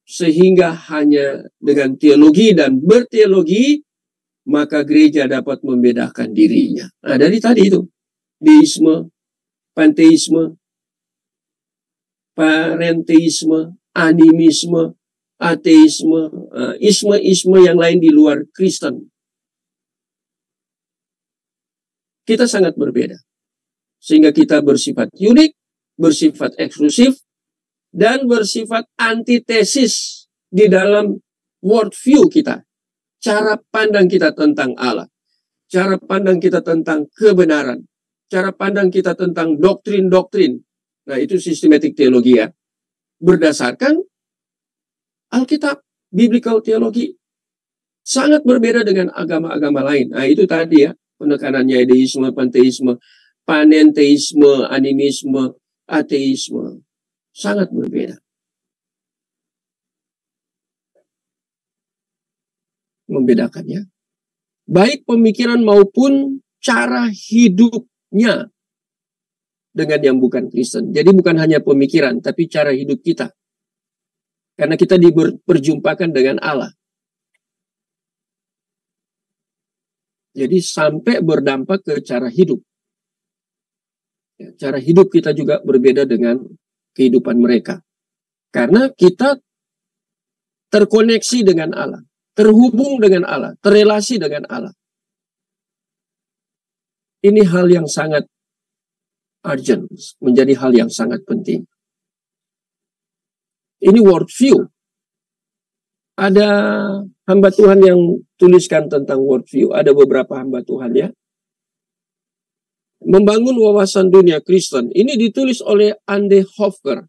Sehingga hanya dengan teologi dan berteologi, maka gereja dapat membedakan dirinya. Nah, dari tadi itu. Deisme, panteisme, parenteisme, animisme, ateisme, isme-isme yang lain di luar Kristen. Kita sangat berbeda. Sehingga kita bersifat unik, bersifat eksklusif, dan bersifat antitesis di dalam worldview kita. Cara pandang kita tentang Allah. Cara pandang kita tentang kebenaran. Cara pandang kita tentang doktrin-doktrin. Nah, itu sistematik teologi ya. Berdasarkan Alkitab, biblical teologi. Sangat berbeda dengan agama-agama lain. Nah, itu tadi ya. Penekanannya deisme, panteisme, panenteisme, animisme, ateisme. Sangat berbeda. Membedakannya. Baik pemikiran maupun cara hidupnya dengan yang bukan Kristen. Jadi bukan hanya pemikiran, tapi cara hidup kita. Karena kita diperjumpakan dengan Allah. Jadi sampai berdampak ke cara hidup. Cara hidup kita juga berbeda dengan kehidupan mereka. Karena kita terkoneksi dengan Allah. Terhubung dengan Allah. Terrelasi dengan Allah. Ini hal yang sangat urgent. Menjadi hal yang sangat penting. Ini worldview. Ada hamba Tuhan yang tuliskan tentang worldview. Ada beberapa hamba Tuhan ya. Membangun wawasan dunia Kristen. Ini ditulis oleh Andy Hoffer.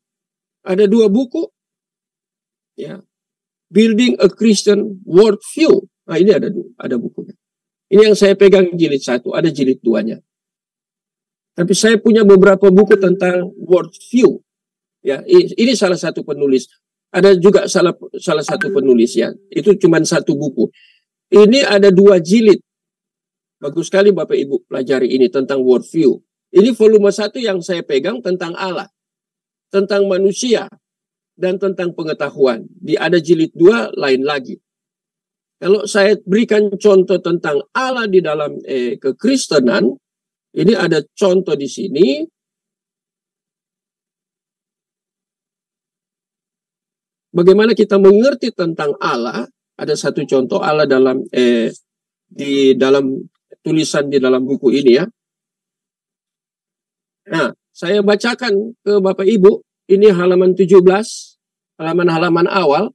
Ada 2 buku. Ya. Building a Christian Worldview. Nah, ini ada bukunya. Ini yang saya pegang jilid 1. Ada jilid 2-nya. Tapi saya punya beberapa buku tentang worldview. Ya, ini salah satu penulis. Ada juga salah satu penulis ya. Itu cuma 1 buku. Ini ada 2 jilid. Bagus sekali Bapak Ibu pelajari ini tentang worldview. Ini volume 1 yang saya pegang tentang Allah. Tentang manusia. Dan tentang pengetahuan. Ada jilid 2 lain lagi. Kalau saya berikan contoh tentang Allah di dalam kekristenan. Ini ada contoh di sini. Bagaimana kita mengerti tentang Allah? Ada 1 contoh Allah dalam di dalam tulisan di dalam buku ini ya. Nah, saya bacakan ke Bapak Ibu. Ini halaman 17, halaman-halaman awal.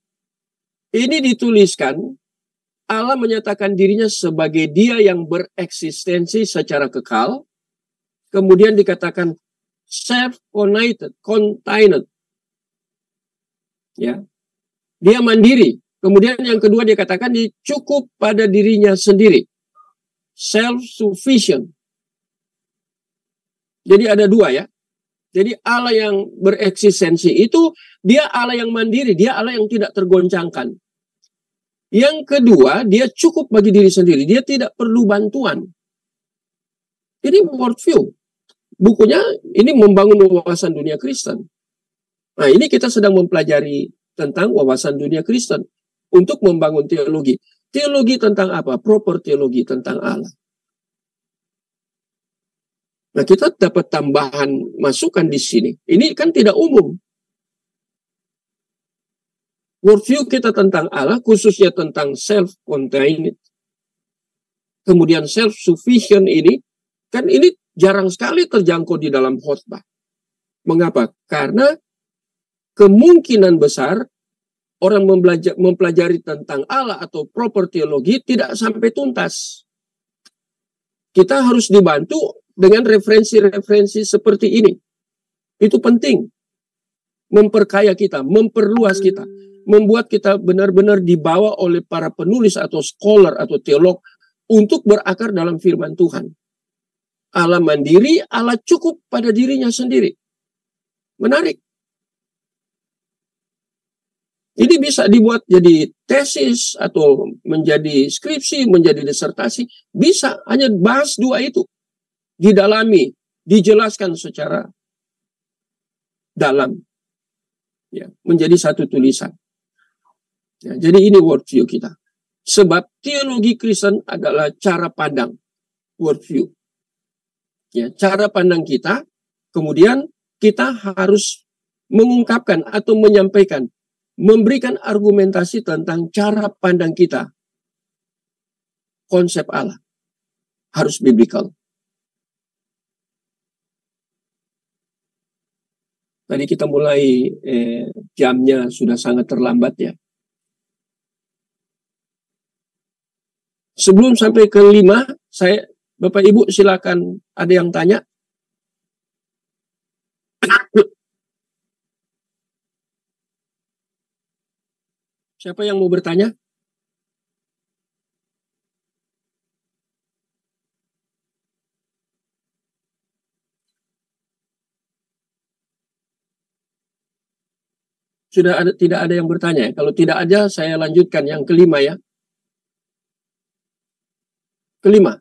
Ini dituliskan Allah menyatakan dirinya sebagai Dia yang bereksistensi secara kekal. kemudian dikatakan self-contained. Ya. Dia mandiri. Kemudian yang kedua dikatakan dia cukup pada dirinya sendiri. Self-sufficient. Jadi ada dua ya. Jadi Allah yang bereksistensi itu, dia Allah yang mandiri, dia Allah yang tidak tergoncangkan. Yang kedua, dia cukup bagi diri sendiri, dia tidak perlu bantuan. Ini worldview. Bukunya ini membangun wawasan dunia Kristen. Nah, ini kita sedang mempelajari tentang wawasan dunia Kristen untuk membangun teologi. Teologi tentang apa? Proper teologi tentang Allah. Nah, kita dapat tambahan masukan di sini. Ini kan tidak umum. Worldview kita tentang Allah, khususnya tentang self-contained, kemudian self-sufficient ini, kan ini jarang sekali terjangkau di dalam khotbah. Mengapa? Karena kemungkinan besar orang mempelajari tentang Allah atau proper teologi tidak sampai tuntas. Kita harus dibantu dengan referensi-referensi seperti ini. Itu penting. Memperkaya kita, memperluas kita, membuat kita benar-benar dibawa oleh para penulis atau scholar atau teolog untuk berakar dalam firman Tuhan. Allah mandiri, Allah cukup pada dirinya sendiri. Menarik. Ini bisa dibuat jadi tesis atau menjadi skripsi, menjadi disertasi. Bisa, hanya bahas dua itu. Didalami, dijelaskan secara dalam. Ya, menjadi satu tulisan. Ya, jadi ini worldview kita. Sebab teologi Kristen adalah cara pandang. Worldview. Ya, cara pandang kita, kemudian kita harus mengungkapkan atau menyampaikan, memberikan argumentasi tentang cara pandang kita. Konsep Allah harus biblical. Tadi kita mulai jamnya sudah sangat terlambat ya. Sebelum sampai ke 5, saya Bapak Ibu silakan, ada yang tanya? Siapa yang mau bertanya? Tidak ada yang bertanya ya? Kalau tidak ada, saya lanjutkan yang kelima ya. Kelima,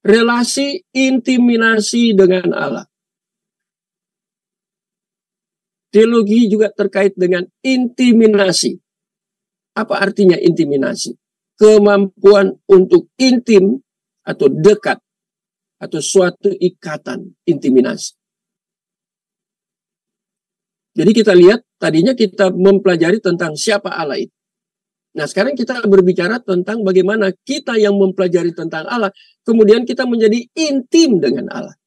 relasi intimasi dengan Allah. Teologi juga terkait dengan intiminasi. Apa artinya intiminasi? Kemampuan untuk intim atau dekat atau suatu ikatan intiminasi. Jadi kita lihat, tadinya kita mempelajari tentang siapa Allah itu. Nah, sekarang kita berbicara tentang bagaimana kita yang mempelajari tentang Allah, kemudian kita menjadi intim dengan Allah.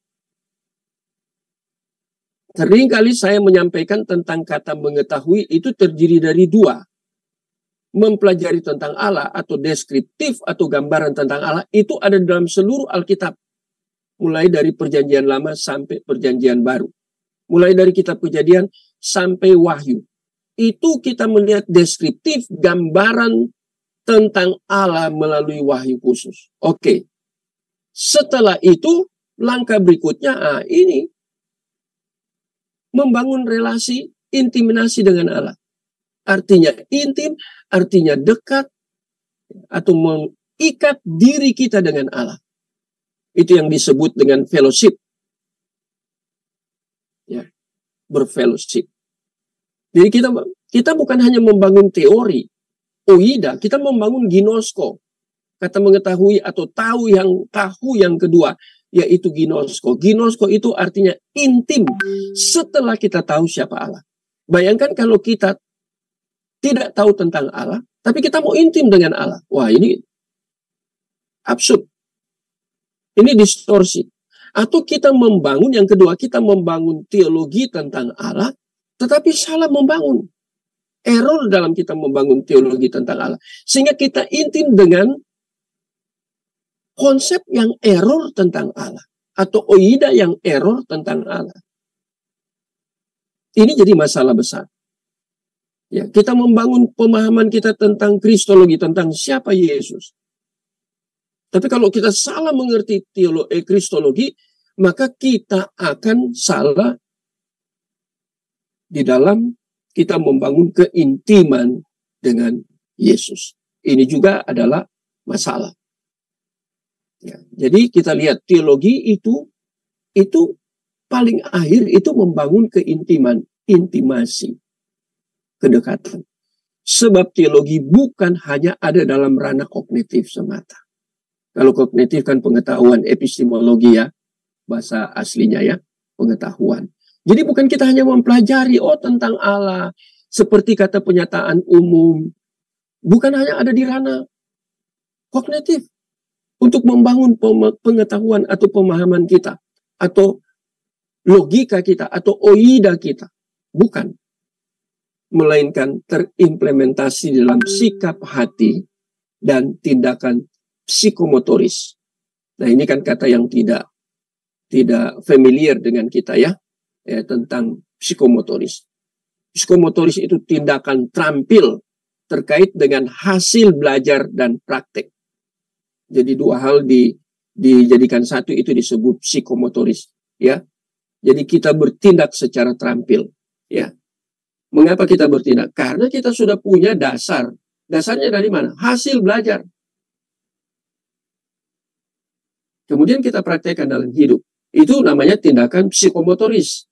Seringkali saya menyampaikan tentang kata mengetahui itu terdiri dari dua. Mempelajari tentang Allah atau deskriptif atau gambaran tentang Allah itu ada dalam seluruh Alkitab. Mulai dari Perjanjian Lama sampai Perjanjian Baru. Mulai dari kitab Kejadian sampai Wahyu. Itu kita melihat deskriptif, gambaran tentang Allah melalui wahyu khusus. Oke. Setelah itu, langkah berikutnya, ini. Membangun relasi, intimasi dengan Allah. Artinya intim, artinya dekat, atau mengikat diri kita dengan Allah. Itu yang disebut dengan fellowship. Ya, berfellowship. Jadi kita bukan hanya membangun teori, oida, kita membangun ginosko. Kata mengetahui atau tahu yang kedua, yaitu ginosko. Ginosko itu artinya intim setelah kita tahu siapa Allah. Bayangkan kalau kita tidak tahu tentang Allah, tapi kita mau intim dengan Allah. Wah, ini absurd. Ini distorsi. Atau kita membangun, yang kedua, kita membangun teologi tentang Allah, tetapi salah membangun. Error dalam kita membangun teologi tentang Allah. Sehingga kita intim dengan konsep yang error tentang Allah. atau oida yang error tentang Allah. Ini jadi masalah besar. Ya, kita membangun pemahaman kita tentang kristologi, tentang siapa Yesus. Tapi kalau kita salah mengerti kristologi, maka kita akan salah di dalam kita membangun keintiman dengan Yesus. Ini juga adalah masalah. Ya, jadi kita lihat teologi itu paling akhir itu membangun keintiman, intimasi, kedekatan. Sebab teologi bukan hanya ada dalam ranah kognitif semata. Kalau kognitif kan pengetahuan, epistemologi ya, bahasa aslinya ya, pengetahuan. Jadi bukan kita hanya mempelajari tentang Allah, seperti kata penyataan umum. Bukan hanya ada di ranah kognitif. Untuk membangun pengetahuan atau pemahaman kita. Atau logika kita, atau oida kita. Bukan. Melainkan terimplementasi dalam sikap hati dan tindakan psikomotoris. Nah ini kan kata yang tidak familiar dengan kita ya, tentang psikomotoris. Psikomotoris itu tindakan terampil terkait dengan hasil belajar dan praktek. Jadi dua hal dijadikan satu, itu disebut psikomotoris ya. Jadi kita bertindak secara terampil ya. Mengapa kita bertindak? Karena kita sudah punya dasar. Dasarnya dari mana? Hasil belajar. Kemudian kita praktekkan dalam hidup. Itu namanya tindakan psikomotoris.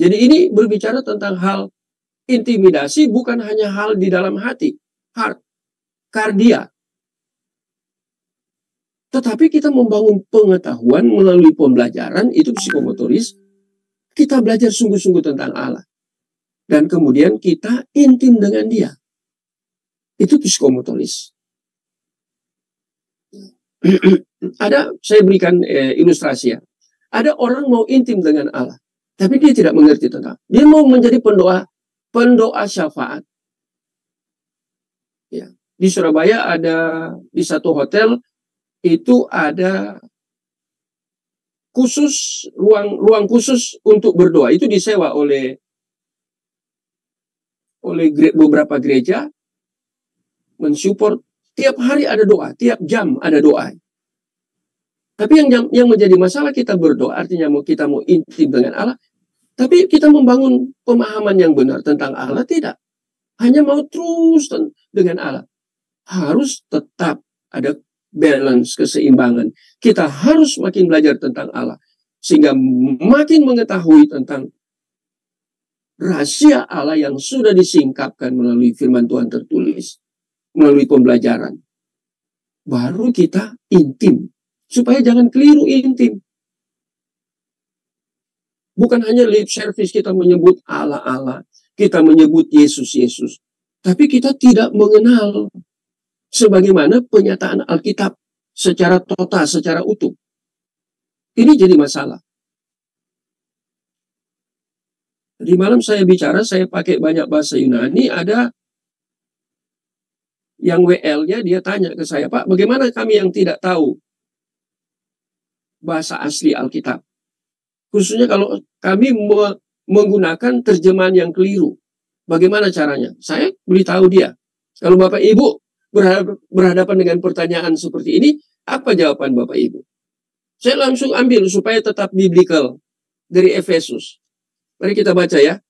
Jadi ini berbicara tentang hal intimidasi, bukan hanya hal di dalam hati, heart, kardia. Tetapi kita membangun pengetahuan melalui pembelajaran, itu psikomotoris. Kita belajar sungguh-sungguh tentang Allah. Dan kemudian kita intim dengan dia. Itu psikomotoris. Saya berikan ilustrasi ya. Ada orang mau intim dengan Allah, tapi dia tidak mengerti tentang. Dia mau menjadi pendoa syafaat. Ya. Di Surabaya di satu hotel itu ada khusus ruang khusus untuk berdoa. Itu disewa oleh beberapa gereja, mensupport. Tiap hari ada doa, tiap jam ada doa. Tapi yang menjadi masalah, kita berdoa, artinya kita mau intim dengan Allah, tapi kita membangun pemahaman yang benar tentang Allah, tidak. Hanya mau terus dengan Allah. Harus tetap ada balance, keseimbangan. Kita harus makin belajar tentang Allah, sehingga makin mengetahui tentang rahasia Allah yang sudah disingkapkan melalui firman Tuhan tertulis, melalui pembelajaran. Baru kita intim. Supaya jangan keliru intim. Bukan hanya lip service kita menyebut Allah, kita menyebut Yesus. Tapi kita tidak mengenal sebagaimana penyataan Alkitab secara total, secara utuh. Ini jadi masalah. Di malam saya bicara, saya pakai banyak bahasa Yunani. Ada yang WL-nya, dia tanya ke saya, Pak, bagaimana kami yang tidak tahu bahasa asli Alkitab? Khususnya kalau kami menggunakan terjemahan yang keliru. Bagaimana caranya? Saya beritahu dia. Kalau Bapak Ibu berhadapan dengan pertanyaan seperti ini, apa jawaban Bapak Ibu? Saya langsung ambil supaya tetap biblical dari Efesus. Mari kita baca ya.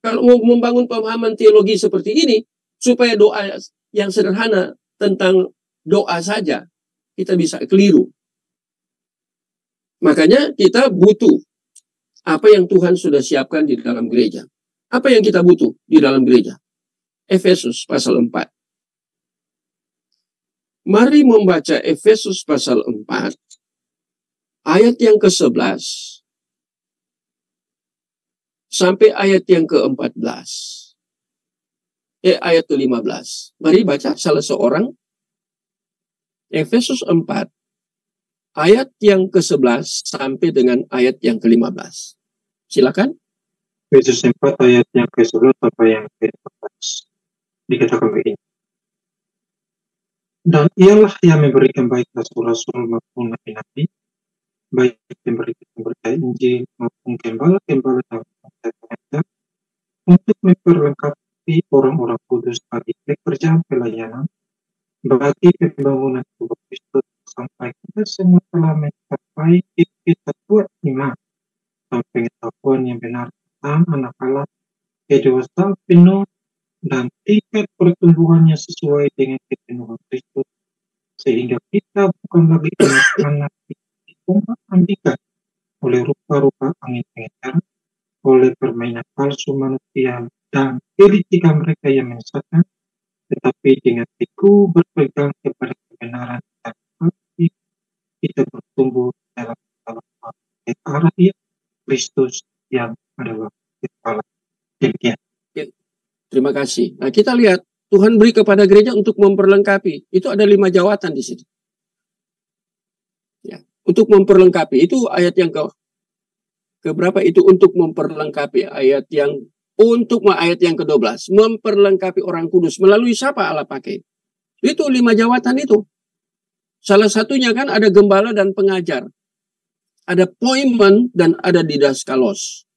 Kalau mau membangun pemahaman teologi seperti ini, supaya doa yang sederhana tentang doa saja, kita bisa keliru. Makanya kita butuh apa yang Tuhan sudah siapkan di dalam gereja. Apa yang kita butuh di dalam gereja? Efesus pasal 4. Mari membaca Efesus pasal 4, ayat yang ke-11 sampai ayat yang ke-14. Ayat ke-15. Mari baca salah seorang. Efesus 4, ayat yang ke-11 sampai dengan ayat yang ke-15. Silakan. Efesus 4 ayat yang ke-11 sampai yang ke-15. Dikatakan begini. Dan ialah yang memberikan baik rasul-rasul maupun nabi-nabi, baik pemberitaan Injil maupun gembala-gembala dan pengajar untuk memperlengkapi orang-orang kudus bagi pekerjaan pelayanan, bagi pembangunan tubuh Kristus sampai kita semua telah mencapai kesatuan iman dan pengetahuan yang benar tentang anak Allah, kedewasaan penuh dan tingkat pertumbuhannya sesuai dengan kepenuhan Kristus, sehingga kita bukan lagi anak-anak diombang-ambingkan oleh rupa-rupa angin pengecar, oleh permainan palsu manusia dan kelicikan mereka yang menyesatkan, tetapi dengan teguh berpegang kepada kebenaran dan hati kita bertumbuh dalam ke arah Dia, Kristus yang adalah kepala. Demikian. Terima kasih. Nah, kita lihat Tuhan beri kepada gereja untuk memperlengkapi. Itu ada 5 jawatan di situ. Ya, untuk memperlengkapi. Itu ayat yang keberapa itu untuk memperlengkapi. Ayat yang ke-12. Memperlengkapi orang kudus. Melalui siapa Allah pakai? Itu 5 jawatan itu. Salah satunya kan ada gembala dan pengajar. Ada poimen dan ada didaskalos.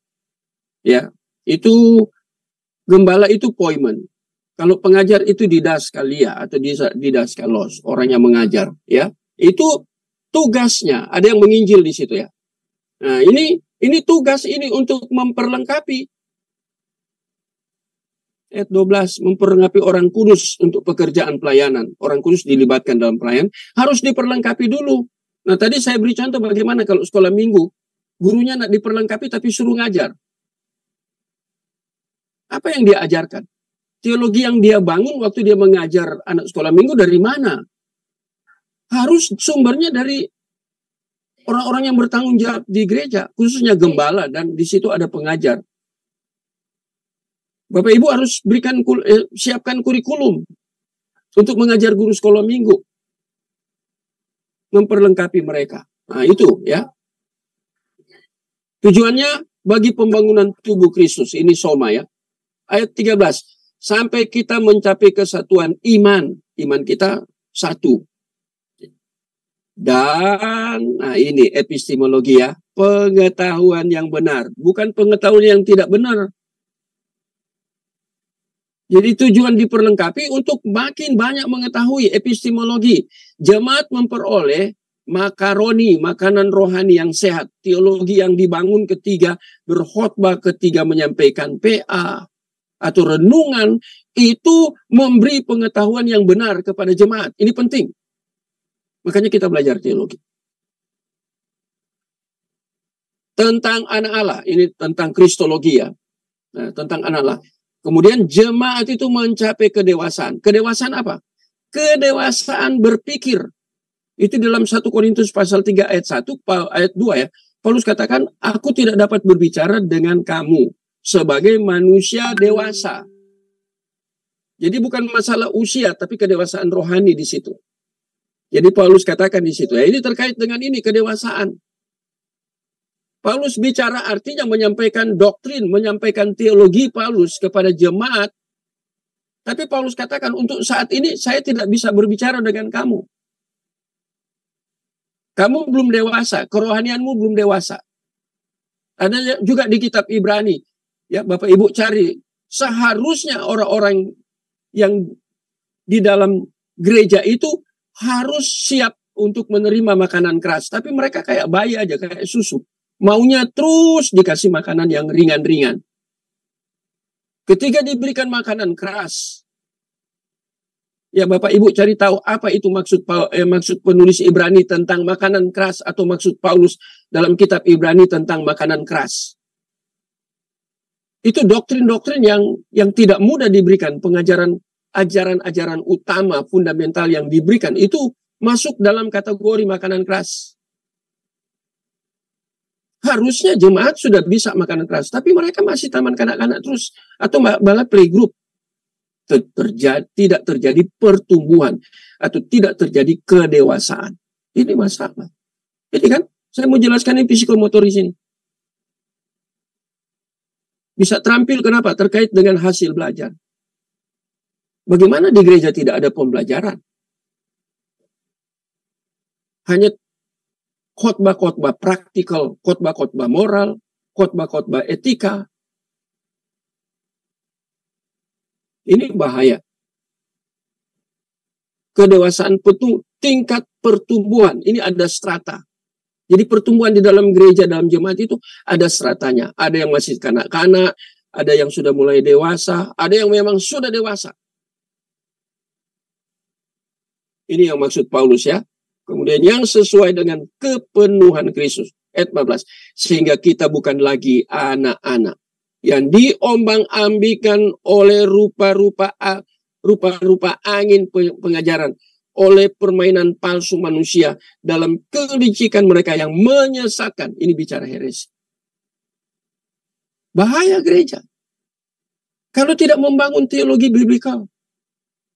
Ya, itu gembala itu poimen. Kalau pengajar itu didaskalia atau didaskalos, orang yang mengajar, ya. Itu tugasnya, ada yang menginjil di situ ya. Nah, ini tugas ini untuk memperlengkapi. Ayat 12, memperlengkapi orang kudus untuk pekerjaan pelayanan. Orang kudus dilibatkan dalam pelayanan, harus diperlengkapi dulu. Nah, tadi saya beri contoh bagaimana kalau sekolah minggu, gurunya nak diperlengkapi tapi suruh ngajar. Apa yang dia ajarkan? Teologi yang dia bangun waktu dia mengajar anak sekolah minggu dari mana? Harus sumbernya dari orang-orang yang bertanggung jawab di gereja, khususnya gembala, dan di situ ada pengajar. Bapak Ibu harus siapkan kurikulum untuk mengajar guru sekolah minggu, memperlengkapi mereka. Nah, itu ya. Tujuannya bagi pembangunan tubuh Kristus. Ini soma ya. Ayat 13. Sampai kita mencapai kesatuan iman. Iman kita satu. Dan, nah ini epistemologi ya. Pengetahuan yang benar. Bukan pengetahuan yang tidak benar. Jadi tujuan diperlengkapi untuk makin banyak mengetahui epistemologi. Jemaat memperoleh makaroni, makanan rohani yang sehat. Teologi yang dibangun ketiga, berkhotbah ketiga, menyampaikan PA atau renungan, itu memberi pengetahuan yang benar kepada jemaat. Ini penting. Makanya kita belajar teologi. Tentang anak Allah, ini tentang kristologi ya. Nah, tentang anak Allah. Kemudian jemaat itu mencapai kedewasaan. Kedewasaan apa? Kedewasaan berpikir. Itu dalam 1 Korintus pasal 3 ayat 1, ayat 2 ya. Paulus katakan, aku tidak dapat berbicara dengan kamu sebagai manusia dewasa. Jadi bukan masalah usia, tapi kedewasaan rohani di situ. Jadi Paulus katakan di situ, ya ini terkait dengan ini, kedewasaan. Paulus bicara artinya menyampaikan doktrin, menyampaikan teologi Paulus kepada jemaat. Tapi Paulus katakan, untuk saat ini saya tidak bisa berbicara dengan kamu. Kamu belum dewasa, kerohanianmu belum dewasa. Ada juga di kitab Ibrani, ya Bapak Ibu cari, seharusnya orang-orang yang di dalam gereja itu harus siap untuk menerima makanan keras. Tapi mereka kayak bayi aja, kayak susu. Maunya terus dikasih makanan yang ringan-ringan. Ketika diberikan makanan keras, ya Bapak Ibu cari tahu apa itu maksud penulis Ibrani tentang makanan keras, atau maksud Paulus dalam kitab Ibrani tentang makanan keras. Itu doktrin-doktrin yang tidak mudah diberikan. Ajaran-ajaran utama fundamental yang diberikan itu masuk dalam kategori makanan keras. Harusnya jemaat sudah bisa makanan keras, tapi mereka masih taman kanak-kanak terus, atau malah playgroup. Tidak terjadi pertumbuhan, atau tidak terjadi kedewasaan. Ini masalah. Jadi kan, saya mau jelaskan ini psikomotor di sini. Bisa terampil kenapa? Terkait dengan hasil belajar. Bagaimana di gereja tidak ada pembelajaran? hanya khotbah-khotbah praktikal, khotbah-khotbah moral, khotbah-khotbah etika. Ini bahaya. Kedewasaan tingkat pertumbuhan, ini ada strata. Jadi pertumbuhan di dalam gereja, dalam jemaat itu ada stratanya. Ada yang masih kanak-kanak, ada yang sudah mulai dewasa, ada yang memang sudah dewasa. Ini yang maksud Paulus ya. Kemudian yang sesuai dengan kepenuhan Kristus. Ayat 14. Sehingga kita bukan lagi anak-anak yang diombang-ambingkan oleh rupa-rupa angin pengajaran, oleh permainan palsu manusia dalam kelicikan mereka yang menyesatkan. Ini bicara heresi. Bahaya gereja. Kalau tidak membangun teologi biblikal,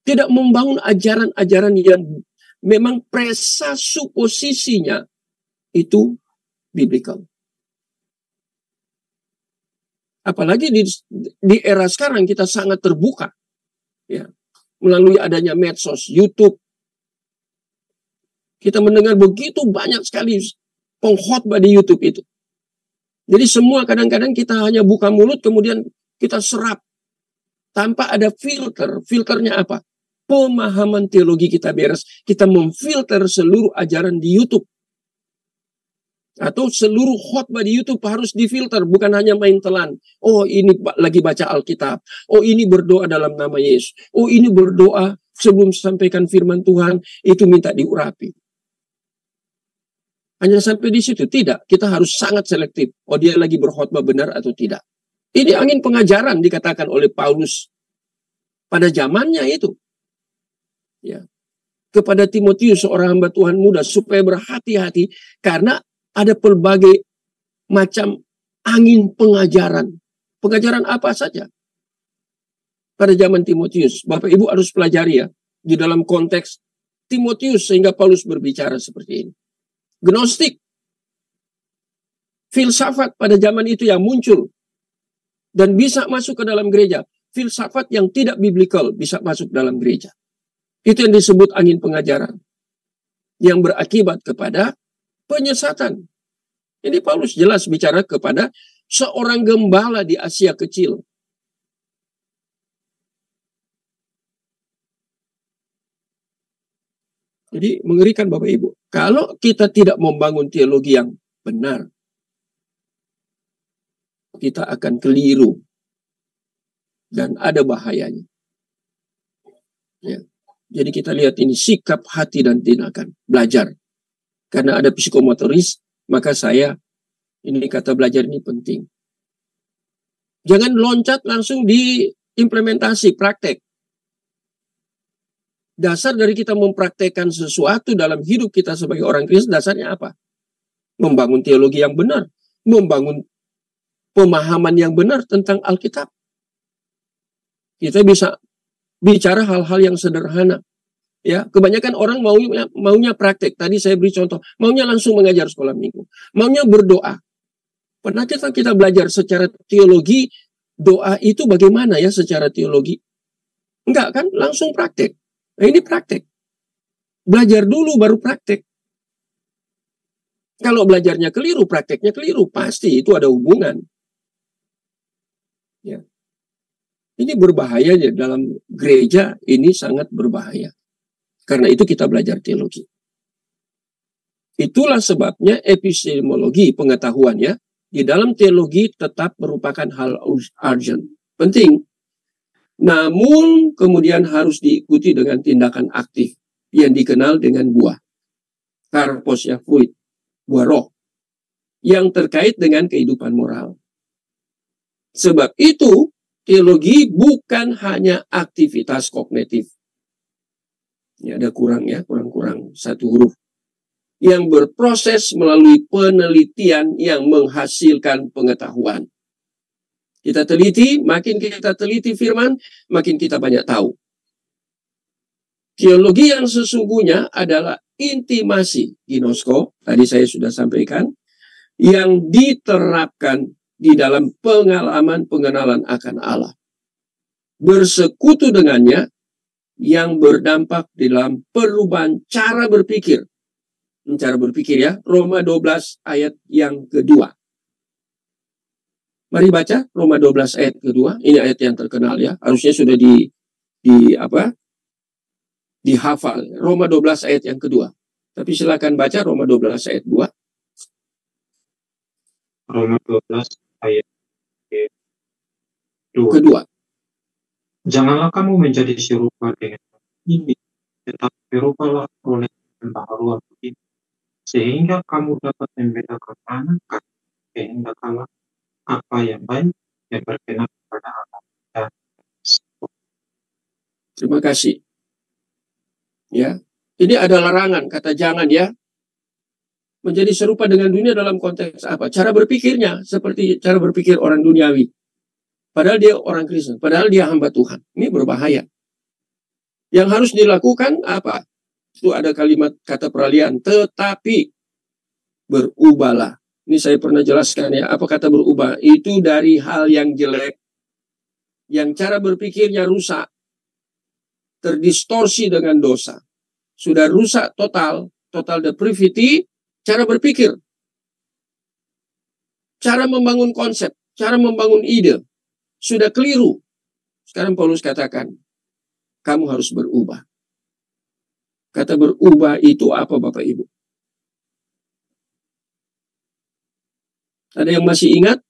tidak membangun ajaran-ajaran yang memang presupposisinya itu biblikal. Apalagi di era sekarang kita sangat terbuka, ya, melalui adanya medsos, YouTube. Kita mendengar begitu banyak sekali pengkhotbah di YouTube itu. Jadi semua kadang-kadang kita hanya buka mulut kemudian kita serap tanpa ada filter. Filternya apa? Pemahaman teologi kita beres. Kita memfilter seluruh ajaran di YouTube. Atau seluruh khotbah di YouTube harus difilter. Bukan hanya main telan. Oh ini lagi baca Alkitab. Oh ini berdoa dalam nama Yesus. Oh ini berdoa sebelum sampaikan firman Tuhan. Itu minta diurapi. Hanya sampai di situ. Tidak. Kita harus sangat selektif. Oh dia lagi berkhotbah benar atau tidak. Ini angin pengajaran dikatakan oleh Paulus. Pada zamannya itu. Ya. Kepada Timotius, seorang hamba Tuhan muda, supaya berhati-hati karena ada berbagai macam angin pengajaran. Pengajaran apa saja. Pada zaman Timotius, Bapak Ibu harus pelajari ya, di dalam konteks Timotius sehingga Paulus berbicara seperti ini. Gnostik, filsafat pada zaman itu yang muncul dan bisa masuk ke dalam gereja. Filsafat yang tidak biblikal bisa masuk dalam gereja. Itu yang disebut angin pengajaran. Yang berakibat kepada penyesatan. Ini Paulus jelas bicara kepada seorang gembala di Asia Kecil. Jadi mengerikan Bapak Ibu. Kalau kita tidak membangun teologi yang benar, kita akan keliru. Dan ada bahayanya. Ya. Jadi kita lihat ini sikap hati dan tindakan. Belajar. Karena ada psikomotoris, maka ini kata belajar ini penting. Jangan loncat langsung di implementasi, praktek. Dasar dari kita mempraktekkan sesuatu dalam hidup kita sebagai orang Kristen, dasarnya apa? Membangun teologi yang benar. Membangun pemahaman yang benar tentang Alkitab. Kita bisa bicara hal-hal yang sederhana. Ya, kebanyakan orang maunya praktek. Tadi saya beri contoh, maunya langsung mengajar sekolah minggu. Maunya berdoa. Pernah kita belajar secara teologi, doa itu bagaimana ya secara teologi? Enggak kan, langsung praktek. Nah, ini praktek. Belajar dulu baru praktek. Kalau belajarnya keliru, prakteknya keliru. Pasti itu ada hubungan. Ya. Ini berbahaya ya, dalam gereja ini sangat berbahaya. Karena itu kita belajar teologi. Itulah sebabnya epistemologi, pengetahuannya, di dalam teologi tetap merupakan hal urgent. Penting. Namun kemudian harus diikuti dengan tindakan aktif yang dikenal dengan buah. Karpos ya fruit, buah roh. Yang terkait dengan kehidupan moral. Sebab itu, teologi bukan hanya aktivitas kognitif. Ini ada kurang satu huruf. Yang berproses melalui penelitian yang menghasilkan pengetahuan. Kita teliti, makin kita teliti firman, makin kita banyak tahu. Teologi yang sesungguhnya adalah intimasi, ginosko, tadi saya sudah sampaikan, yang diterapkan di dalam pengalaman pengenalan akan Allah. Bersekutu dengannya yang berdampak dalam perubahan cara berpikir cara berpikir ya. Roma 12 ayat yang kedua. Mari baca Roma 12 ayat kedua. Ini ayat yang terkenal ya. Harusnya sudah dihafal. Roma 12 ayat yang kedua. Tapi silakan baca Roma 12 ayat 2. Roma 12 ayat Kedua. Janganlah kamu menjadi serupa dengan ini, tetapi serupalah oleh pembaharuan ini, sehingga kamu dapat membedakan manakah kehendaklah apa yang baik yang berkenan kepada Allah. Dan Terima kasih. Ya, ini ada larangan, kata jangan ya. Menjadi serupa dengan dunia dalam konteks apa? Cara berpikirnya seperti cara berpikir orang duniawi. Padahal dia orang Kristen, padahal dia hamba Tuhan. Ini berbahaya. Yang harus dilakukan apa? Itu ada kalimat kata peralihan, tetapi berubahlah. Ini saya pernah jelaskan ya, apa kata berubah? Itu dari hal yang jelek, yang cara berpikirnya rusak, terdistorsi dengan dosa. Sudah rusak total depravity, cara berpikir. Cara membangun konsep, cara membangun ide. Sudah keliru. Sekarang Paulus katakan, kamu harus berubah. Kata berubah itu apa Bapak Ibu? Ada yang masih ingat?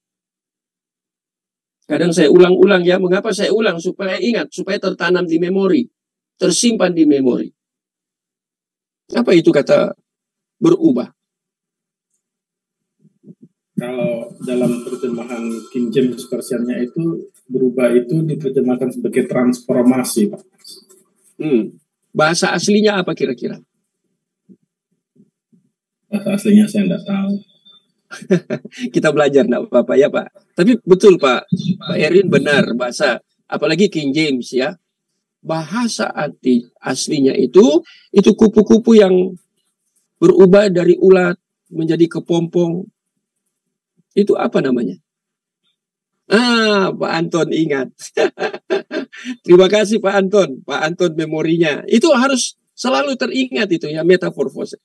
Kadang saya ulang-ulang ya. Mengapa saya ulang? Supaya ingat, supaya tertanam di memori. Tersimpan di memori. Apa itu kata berubah? Kalau dalam terjemahan King James Version-nya itu berubah itu diterjemahkan sebagai transformasi, Pak. Bahasa aslinya apa kira-kira? Bahasa aslinya saya tidak tahu. Kita belajar enggak Bapak ya Pak. Tapi betul Pak Erin benar bahasa apalagi King James ya. Bahasa aslinya itu kupu-kupu yang berubah dari ulat menjadi kepompong. Itu apa namanya? Pak Anton ingat. Terima kasih Pak Anton. Pak Anton memorinya. Itu harus selalu teringat itu ya, metamorfose.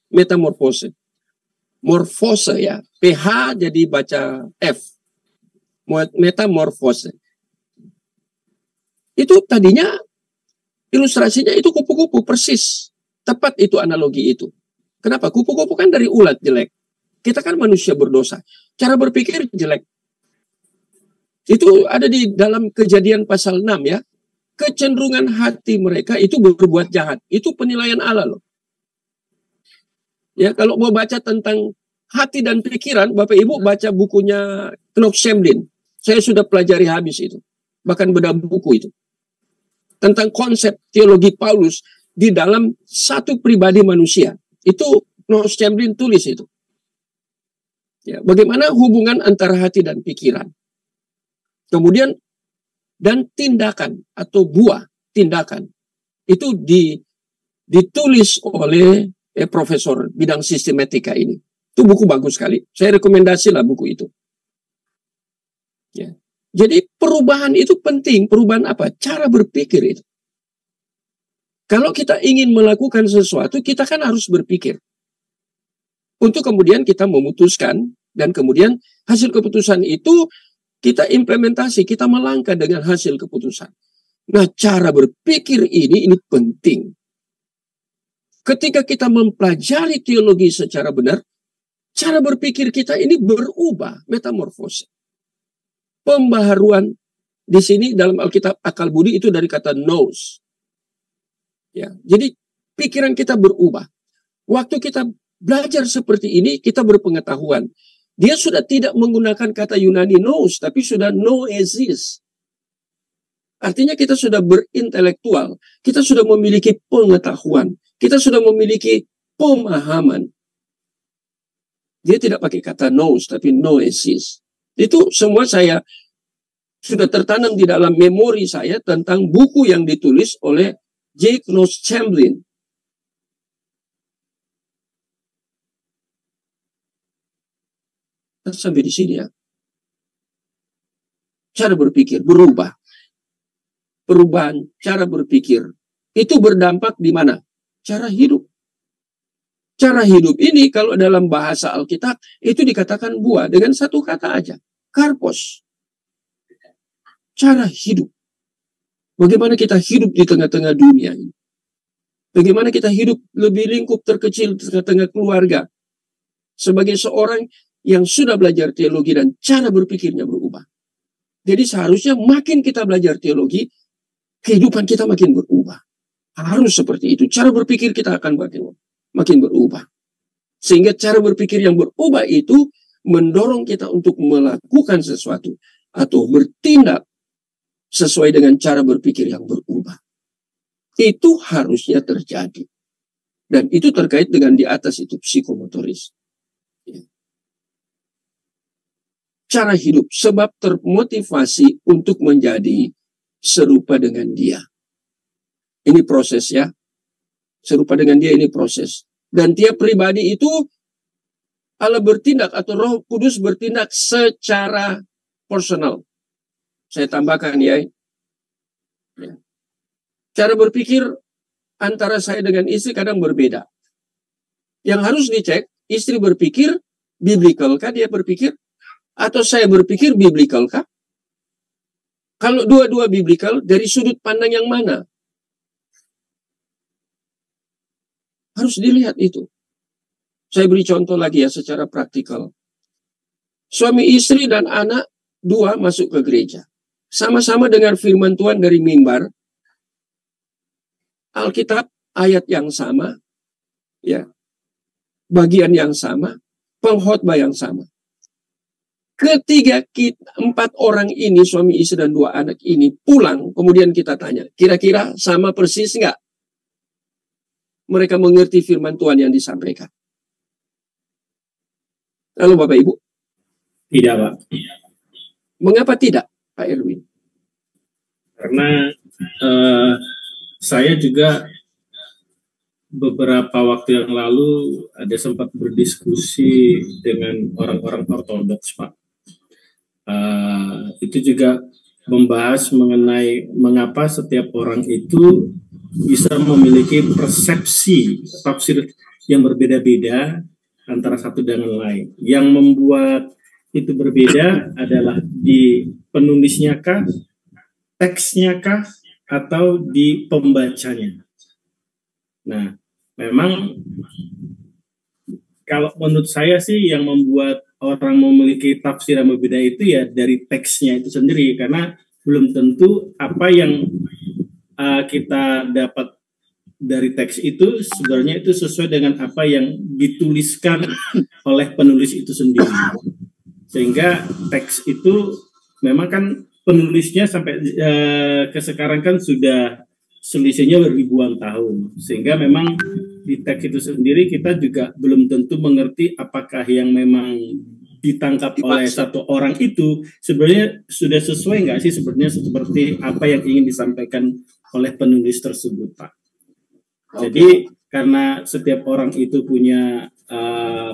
Morfose ya. PH jadi baca F. Metamorfose. Itu tadinya ilustrasinya itu kupu-kupu persis. Tepat itu analogi itu. Kenapa? Kupu-kupu kan dari ulat jelek. Kita kan manusia berdosa. Cara berpikir jelek. Itu ada di dalam Kejadian pasal 6 ya. Kecenderungan hati mereka itu berbuat jahat. Itu penilaian Allah loh. Ya, kalau mau baca tentang hati dan pikiran, Bapak Ibu baca bukunya Knox Semlin. Saya sudah pelajari habis itu. Bahkan beda buku itu. Tentang konsep teologi Paulus di dalam satu pribadi manusia. Itu Knox Semlin tulis itu. Ya, bagaimana hubungan antara hati dan pikiran. Kemudian dan tindakan atau buah tindakan itu ditulis oleh profesor bidang sistematika ini. Itu buku bagus sekali. Saya rekomendasi lah buku itu. Ya. Jadi perubahan itu penting. Perubahan apa? Cara berpikir itu. Kalau kita ingin melakukan sesuatu, kita kan harus berpikir. Untuk kemudian kita memutuskan, dan kemudian hasil keputusan itu kita implementasi, kita melangkah dengan hasil keputusan. Nah, cara berpikir ini penting. Ketika kita mempelajari teologi secara benar, cara berpikir kita ini berubah, metamorfose. Pembaharuan di sini dalam Alkitab akal budi itu dari kata nous. Ya, jadi pikiran kita berubah. Waktu kita belajar seperti ini, kita berpengetahuan. Dia sudah tidak menggunakan kata Yunani nous, tapi sudah noesis. Artinya kita sudah berintelektual, kita sudah memiliki pengetahuan, kita sudah memiliki pemahaman. Dia tidak pakai kata nous, tapi noesis. Itu semua saya sudah tertanam di dalam memori saya tentang buku yang ditulis oleh J. Knox Semlin. Sampai di sini ya. Cara berpikir berubah. Perubahan cara berpikir itu berdampak di mana? Cara hidup. Cara hidup ini kalau dalam bahasa Alkitab itu dikatakan buah dengan satu kata aja, karpos. Cara hidup. Bagaimana kita hidup di tengah-tengah dunia ini. Bagaimana kita hidup lebih lingkup terkecil di tengah-tengah keluarga. Sebagai seorang yang sudah belajar teologi dan cara berpikirnya berubah. Jadi seharusnya makin kita belajar teologi, kehidupan kita makin berubah. Harus seperti itu. Cara berpikir kita akan makin berubah. Sehingga cara berpikir yang berubah itu mendorong kita untuk melakukan sesuatu atau bertindak sesuai dengan cara berpikir yang berubah. Itu harusnya terjadi. Dan itu terkait dengan di atas itu psikomotoris. Cara hidup, sebab termotivasi untuk menjadi serupa dengan dia. Ini proses ya. Serupa dengan dia, ini proses. Dan tiap pribadi itu Allah bertindak atau Roh Kudus bertindak secara personal. Saya tambahkan ya. Cara berpikir antara saya dengan istri kadang berbeda. Yang harus dicek, istri berpikir biblical kah dia berpikir? Atau saya berpikir biblical kah? Kalau dua-dua biblical, dari sudut pandang yang mana? Harus dilihat itu. Saya beri contoh lagi ya secara praktikal. Suami istri dan anak dua masuk ke gereja. Sama-sama dengar firman Tuhan dari mimbar. Alkitab ayat yang sama. Ya. Bagian yang sama. Pengkhotbah yang sama. Ketiga empat orang ini, suami istri dan dua anak ini pulang. Kemudian kita tanya, kira-kira sama persis nggak? Mereka mengerti firman Tuhan yang disampaikan. Lalu Bapak Ibu? Tidak, Pak. Mengapa tidak, Pak Erwin? Karena saya juga beberapa waktu yang lalu ada sempat berdiskusi dengan orang-orang ortodoks, Pak. Itu juga membahas mengenai mengapa setiap orang itu bisa memiliki persepsi tafsir yang berbeda-beda antara satu dengan lain. Yang membuat itu berbeda adalah di penulisnya kah, teksnya kah, atau di pembacanya. Nah, memang kalau menurut saya sih yang membuat orang memiliki tafsir yang berbeda itu ya dari teksnya itu sendiri, karena belum tentu apa yang kita dapat dari teks itu sebenarnya itu sesuai dengan apa yang dituliskan oleh penulis itu sendiri. Sehingga teks itu memang kan penulisnya sampai ke sekarang kan sudah selisihnya ribuan tahun. Sehingga memang di teks itu sendiri kita juga belum tentu mengerti apakah yang memang ditangkap oleh satu orang itu sebenarnya sudah sesuai nggak sih sebenarnya seperti apa yang ingin disampaikan oleh penulis tersebut, Pak. Jadi karena setiap orang itu punya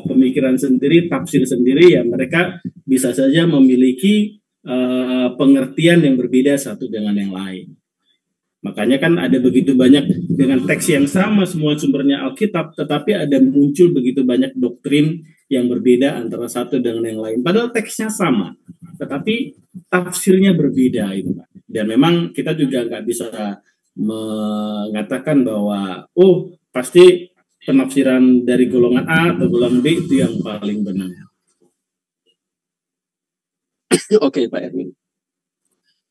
pemikiran sendiri, tafsir sendiri, ya mereka bisa saja memiliki pengertian yang berbeda satu dengan yang lain. Makanya kan ada begitu banyak dengan teks yang sama semua sumbernya Alkitab, tetapi ada muncul begitu banyak doktrin yang berbeda antara satu dengan yang lain. Padahal teksnya sama, tetapi tafsirnya berbeda itu, Pak. Dan memang kita juga nggak bisa mengatakan bahwa pasti penafsiran dari golongan A atau golongan B itu yang paling benar. Oke, Pak Erwin.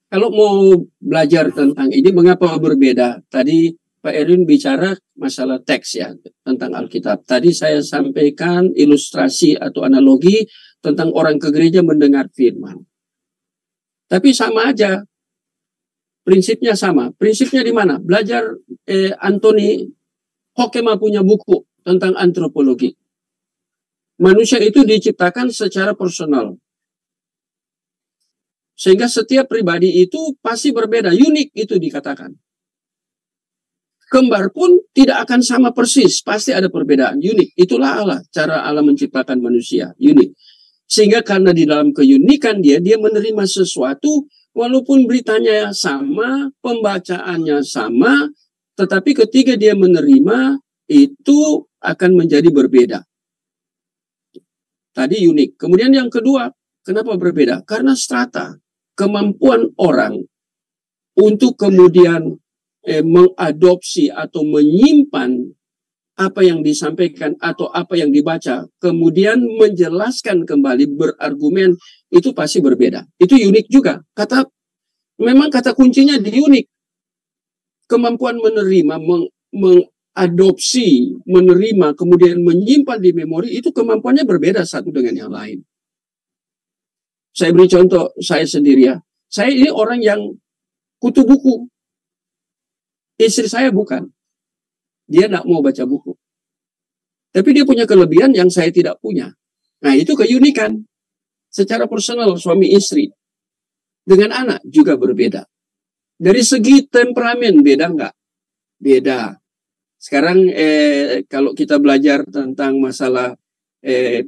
Kalau mau belajar tentang ini, mengapa berbeda? Tadi Pak Erwin bicara masalah teks ya, tentang Alkitab. Tadi saya sampaikan ilustrasi atau analogi tentang orang ke gereja mendengar firman. Tapi sama aja. Prinsipnya sama. Prinsipnya di mana? Belajar Anthony Hoekema punya buku tentang antropologi. Manusia itu diciptakan secara personal. Sehingga setiap pribadi itu pasti berbeda, unik itu dikatakan. Kembar pun tidak akan sama persis, pasti ada perbedaan, unik. Itulah Allah, cara Allah menciptakan manusia, unik. Sehingga karena di dalam keunikan dia menerima sesuatu, walaupun beritanya sama, pembacaannya sama, tetapi ketika dia menerima, itu akan menjadi berbeda. Tadi unik. Kemudian yang kedua, kenapa berbeda? Karena strata, kemampuan orang untuk kemudian mengadopsi atau menyimpan apa yang disampaikan atau apa yang dibaca, kemudian menjelaskan kembali, berargumen, itu pasti berbeda. Itu unik juga. Memang kata kuncinya di unik. Kemampuan menerima, mengadopsi, menerima, kemudian menyimpan di memori, itu kemampuannya berbeda satu dengan yang lain. Saya beri contoh saya sendiri ya. Saya ini orang yang kutu buku. Istri saya bukan. Dia tidak mau baca buku. Tapi dia punya kelebihan yang saya tidak punya. Nah, itu keunikan. Secara personal, suami istri. Dengan anak juga berbeda. Dari segi temperamen, beda nggak? Beda. Sekarang, kalau kita belajar tentang masalah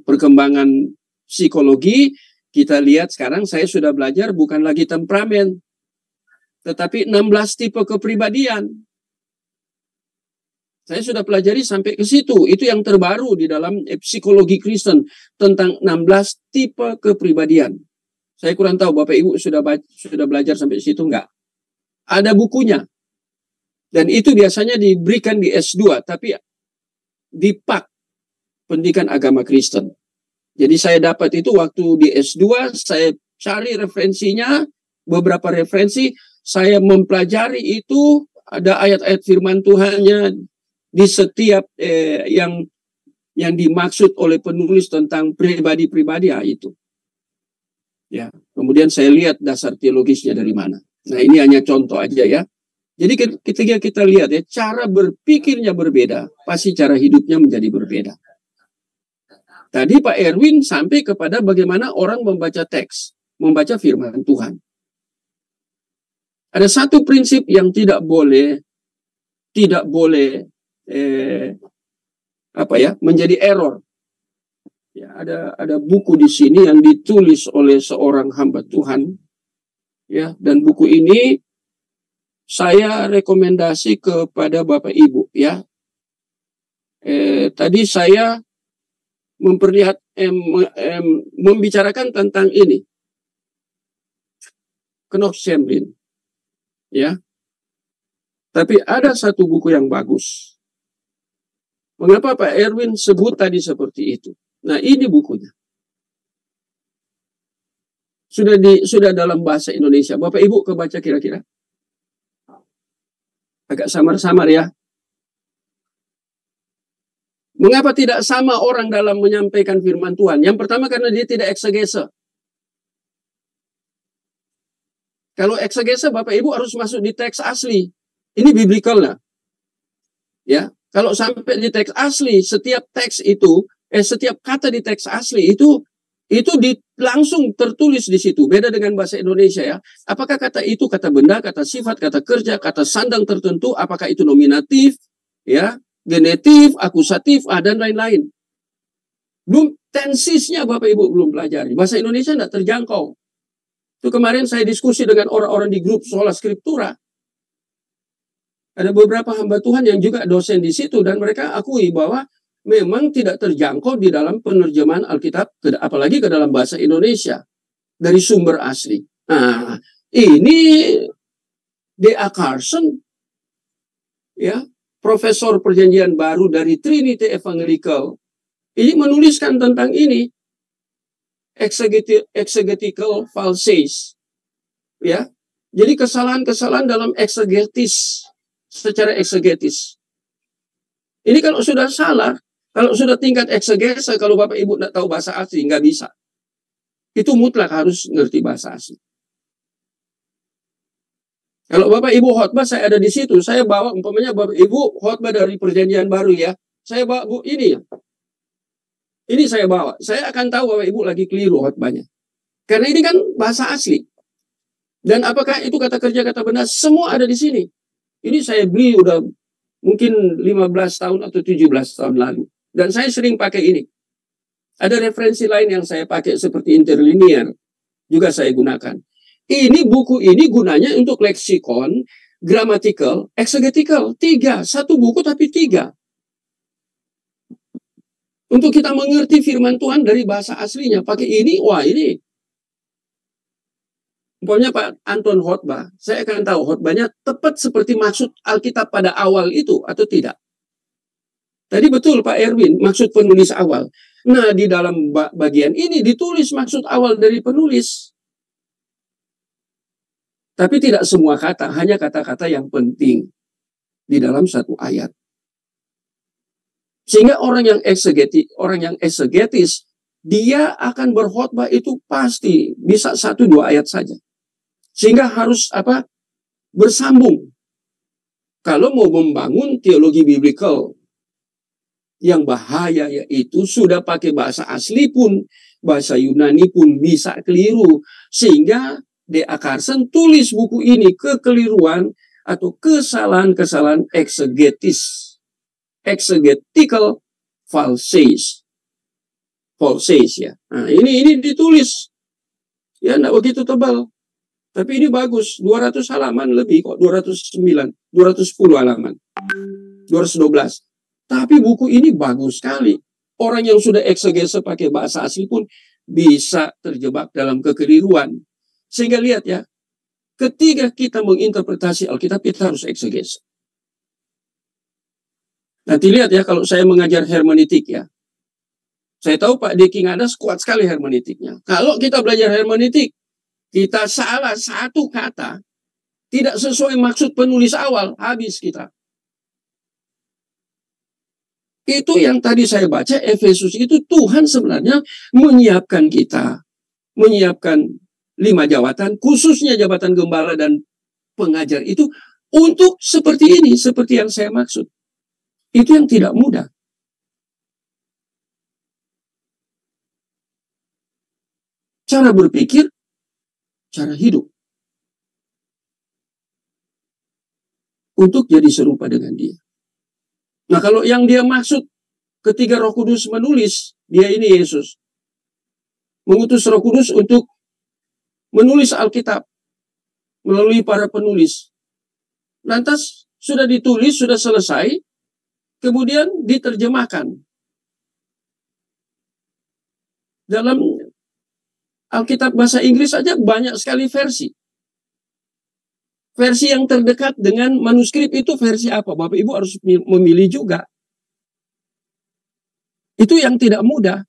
perkembangan psikologi, kita lihat sekarang saya sudah belajar bukan lagi temperamen. Tetapi 16 tipe kepribadian. Saya sudah pelajari sampai ke situ. Itu yang terbaru di dalam psikologi Kristen tentang 16 tipe kepribadian. Saya kurang tahu Bapak Ibu sudah belajar sampai situ enggak? Ada bukunya. Dan itu biasanya diberikan di S2, tapi di PAK, Pendidikan Agama Kristen. Jadi saya dapat itu waktu di S2, saya cari referensinya, beberapa referensi, saya mempelajari itu, ada ayat-ayat firman Tuhannya di setiap yang dimaksud oleh penulis tentang pribadi-pribadi itu. Ya, kemudian saya lihat dasar teologisnya dari mana. Nah, ini hanya contoh aja ya. Jadi ketika kita lihat ya, cara berpikirnya berbeda, pasti cara hidupnya menjadi berbeda. Tadi Pak Erwin sampai kepada bagaimana orang membaca teks, membaca firman Tuhan. Ada satu prinsip yang tidak boleh menjadi error. Ya, ada buku di sini yang ditulis oleh seorang hamba Tuhan. Ya, dan buku ini saya rekomendasi kepada Bapak Ibu ya. Tadi saya membicarakan tentang ini. Knox Semblin. Ya. Tapi ada satu buku yang bagus. Mengapa Pak Erwin sebut tadi seperti itu? Nah, ini bukunya. Sudah dalam bahasa Indonesia. Bapak Ibu kebaca kira-kira? Agak samar-samar ya. Mengapa tidak sama orang dalam menyampaikan firman Tuhan? Yang pertama karena dia tidak eksegese. Kalau eksegese Bapak Ibu harus masuk di teks asli. Ini biblical lah. Ya, kalau sampai di teks asli, setiap teks itu, setiap kata di teks asli itu langsung tertulis di situ. Beda dengan bahasa Indonesia ya. Apakah kata itu kata benda, kata sifat, kata kerja, kata sandang tertentu, apakah itu nominatif, ya, genetif, akusatif, dan lain-lain. Belum tensisnya Bapak Ibu belum pelajari. Bahasa Indonesia tidak terjangkau. Itu kemarin saya diskusi dengan orang-orang di grup Sola Scriptura. Ada beberapa hamba Tuhan yang juga dosen di situ dan mereka akui bahwa memang tidak terjangkau di dalam penerjemahan Alkitab, apalagi ke dalam bahasa Indonesia dari sumber asli. Nah, ini D.A. Carson, ya, Profesor Perjanjian Baru dari Trinity Evangelical, ini menuliskan tentang ini, exegetical fallacies, ya. Jadi kesalahan-kesalahan dalam eksegetis. Secara eksegetis. Ini kalau sudah salah, kalau sudah tingkat eksegese, kalau Bapak Ibu tidak tahu bahasa asli, nggak bisa. Itu mutlak harus ngerti bahasa asli. Kalau Bapak Ibu khotbah, saya ada di situ, saya bawa, umpamanya Bapak Ibu khotbah dari Perjanjian Baru ya, saya bawa ini ya. Ini saya bawa, saya akan tahu Bapak Ibu lagi keliru khotbahnya. Karena ini kan bahasa asli. Dan apakah itu kata kerja, kata benda, semua ada di sini. Ini saya beli udah mungkin 15 tahun atau 17 tahun lalu. Dan saya sering pakai ini. Ada referensi lain yang saya pakai seperti interlinear. Juga saya gunakan. Ini buku ini gunanya untuk leksikon, grammatical, exegetical. 3. Satu buku tapi 3. Untuk kita mengerti firman Tuhan dari bahasa aslinya, pakai ini, wah ini. Pokoknya Pak Anton khotbah, saya akan tahu khotbahnya tepat seperti maksud Alkitab pada awal itu atau tidak. Tadi betul Pak Erwin, maksud penulis awal. Nah, di dalam bagian ini ditulis maksud awal dari penulis. Tapi tidak semua kata, hanya kata-kata yang penting di dalam satu ayat. Sehingga orang yang eksegetis, dia akan berkhotbah itu pasti bisa 1-2 ayat saja. Sehingga harus bersambung. Kalau mau membangun teologi biblical yang bahaya, yaitu sudah pakai bahasa asli pun, bahasa Yunani pun bisa keliru. Sehingga D.A. Carson tulis buku ini kekeliruan atau kesalahan-kesalahan eksegetis. Exegetical fallacies ya. Nah, ini ditulis. Ya, enggak begitu tebal. Tapi ini bagus, 200 halaman lebih kok, 210 halaman. 212. Tapi buku ini bagus sekali. Orang yang sudah eksegese pakai bahasa asli pun bisa terjebak dalam kekeliruan. Sehingga lihat ya, ketika kita menginterpretasi Alkitab, kita harus eksegese. Nanti lihat ya, kalau saya mengajar hermeneutik ya. Saya tahu Pak Deki Ngadas kuat sekali hermeneutiknya. Kalau kita belajar hermeneutik, kita salah satu kata, tidak sesuai maksud penulis awal, habis kita. Itu yang tadi saya baca, Efesus itu Tuhan sebenarnya menyiapkan kita. Menyiapkan 5 jabatan, khususnya jabatan gembala dan pengajar itu, untuk seperti ini, seperti yang saya maksud. Itu yang tidak mudah. Cara berpikir, cara hidup. Untuk jadi serupa dengan dia. Nah, kalau yang dia maksud ketika Roh Kudus menulis, dia ini Yesus. Mengutus Roh Kudus untuk menulis Alkitab melalui para penulis. Lantas sudah ditulis, sudah selesai, kemudian diterjemahkan. Dalam Alkitab bahasa Inggris saja banyak sekali versi. Versi yang terdekat dengan manuskrip itu versi apa? Bapak Ibu harus memilih juga. Itu yang tidak mudah.